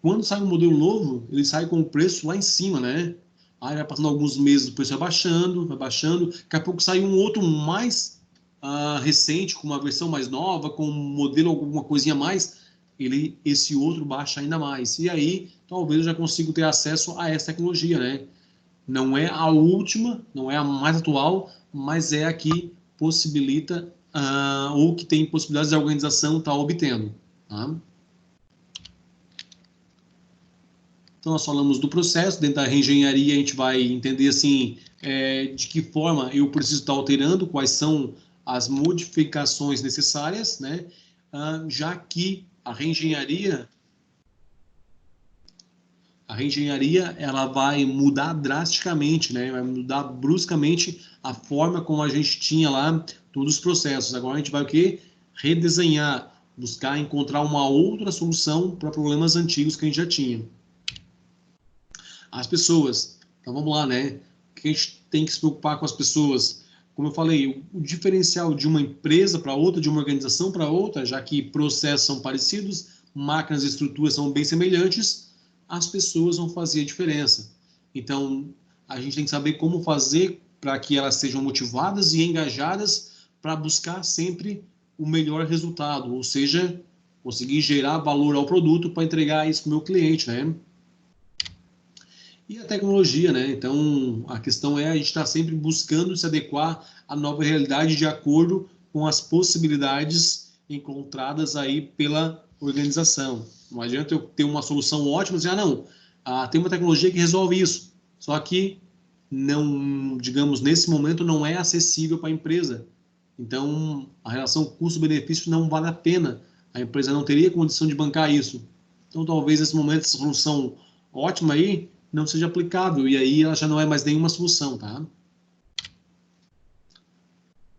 Quando sai um modelo novo, ele sai com o preço lá em cima, né? Aí vai passando alguns meses, o preço vai baixando, daqui a pouco sai um outro mais recente, com uma versão mais nova, com um modelo, alguma coisinha a mais, esse outro baixa ainda mais. E aí, talvez eu já consiga ter acesso a essa tecnologia, né? Não é a última, não é a mais atual, mas é a que possibilita, ou que tem possibilidades de a organização estar obtendo. Tá? Então, nós falamos do processo, dentro da reengenharia a gente vai entender assim, de que forma eu preciso estar alterando, quais são as modificações necessárias, né? Já que a reengenharia A reengenharia, ela vai mudar drasticamente, né? Vai mudar bruscamente a forma como a gente tinha lá todos os processos. Agora a gente vai o quê? Redesenhar, buscar encontrar uma outra solução para problemas antigos que a gente já tinha. As pessoas. Então vamos lá, né? O que a gente tem que se preocupar com as pessoas? Como eu falei, o diferencial de uma empresa para outra, de uma organização para outra, já que processos são parecidos, máquinas e estruturas são bem semelhantes, as pessoas vão fazer a diferença. Então, a gente tem que saber como fazer para que elas sejam motivadas e engajadas para buscar sempre o melhor resultado, ou seja, conseguir gerar valor ao produto para entregar isso para o meu cliente, né? E a tecnologia, né? Então, a questão é a gente estar sempre buscando se adequar à nova realidade de acordo com as possibilidades encontradas aí pela organização. Não adianta eu ter uma solução ótima e dizer, não, tem uma tecnologia que resolve isso. Só que, não, digamos, nesse momento não é acessível para a empresa. Então, a relação custo-benefício não vale a pena. A empresa não teria condição de bancar isso. Então, talvez nesse momento essa solução ótima aí não seja aplicável, e aí ela já não é mais nenhuma solução, tá?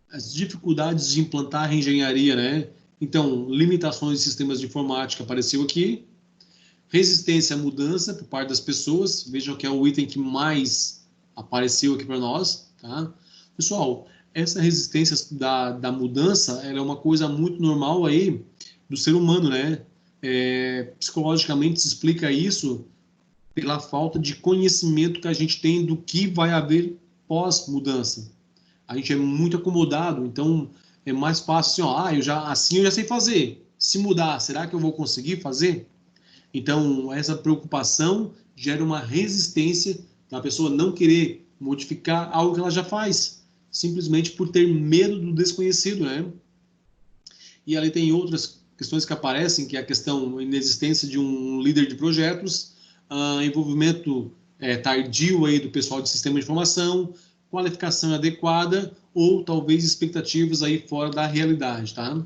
As dificuldades de implantar a engenharia, né? Então, limitações de sistemas de informática apareceu aqui, resistência à mudança por parte das pessoas, vejam que é o item que mais apareceu aqui para nós, tá? Pessoal, essa resistência da mudança, ela é uma coisa muito normal aí do ser humano, né? Psicologicamente se explica isso pela falta de conhecimento que a gente tem do que vai haver pós-mudança. A gente é muito acomodado, então é mais fácil assim, eu já sei fazer. Se mudar, será que eu vou conseguir fazer? Então, essa preocupação gera uma resistência da pessoa não querer modificar algo que ela já faz, simplesmente por ter medo do desconhecido, né? E ali tem outras questões que aparecem, que é a questão da inexistência de um líder de projetos, envolvimento tardio aí do pessoal de sistema de informação, qualificação adequada ou talvez expectativas aí fora da realidade, tá?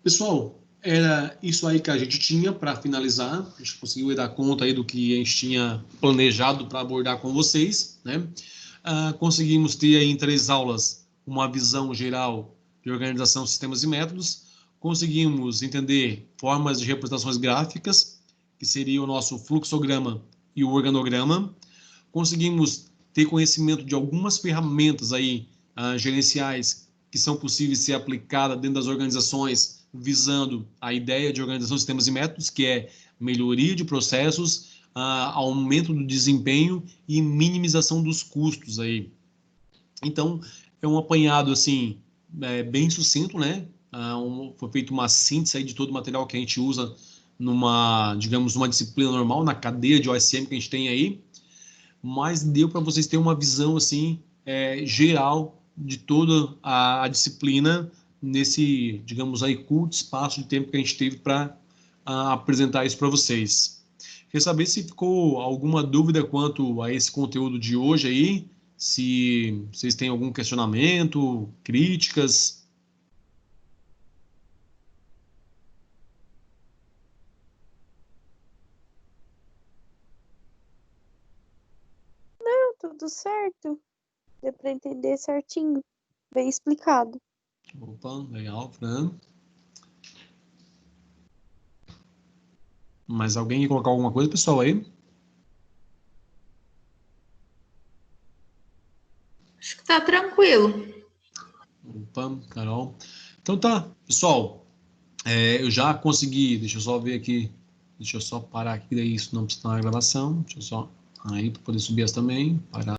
Pessoal, era isso aí que a gente tinha para finalizar. A gente conseguiu dar conta aí do que a gente tinha planejado para abordar com vocês, né? Conseguimos ter aí em 3 aulas uma visão geral de organização, sistemas e métodos. Conseguimos entender formas de representações gráficas, que seria o nosso fluxograma e o organograma. Conseguimos ter conhecimento de algumas ferramentas aí, gerenciais que são possíveis de ser aplicadas dentro das organizações, visando a ideia de organização, sistemas e métodos, que é melhoria de processos, aumento do desempenho e minimização dos custos aí. Então, é um apanhado assim bem sucinto, né? Foi feita uma síntese aí de todo o material que a gente usa numa, digamos, uma disciplina normal, na cadeia de OSM que a gente tem aí, mas deu para vocês terem uma visão assim geral de toda a disciplina nesse, digamos aí, curto espaço de tempo que a gente teve para apresentar isso para vocês. Queria saber se ficou alguma dúvida quanto a esse conteúdo de hoje aí, se vocês têm algum questionamento, críticas. Tudo certo. Deu para entender certinho. Bem explicado. Opa, legal, Fran. Mais alguém quer colocar alguma coisa, pessoal, aí? Acho que tá tranquilo. Opa, Carol. Então tá, pessoal. Eu já consegui, deixa eu só ver aqui, deixa eu só parar aqui, daí isso não precisa estar na gravação, deixa eu só, aí para poder subir essa também, parar.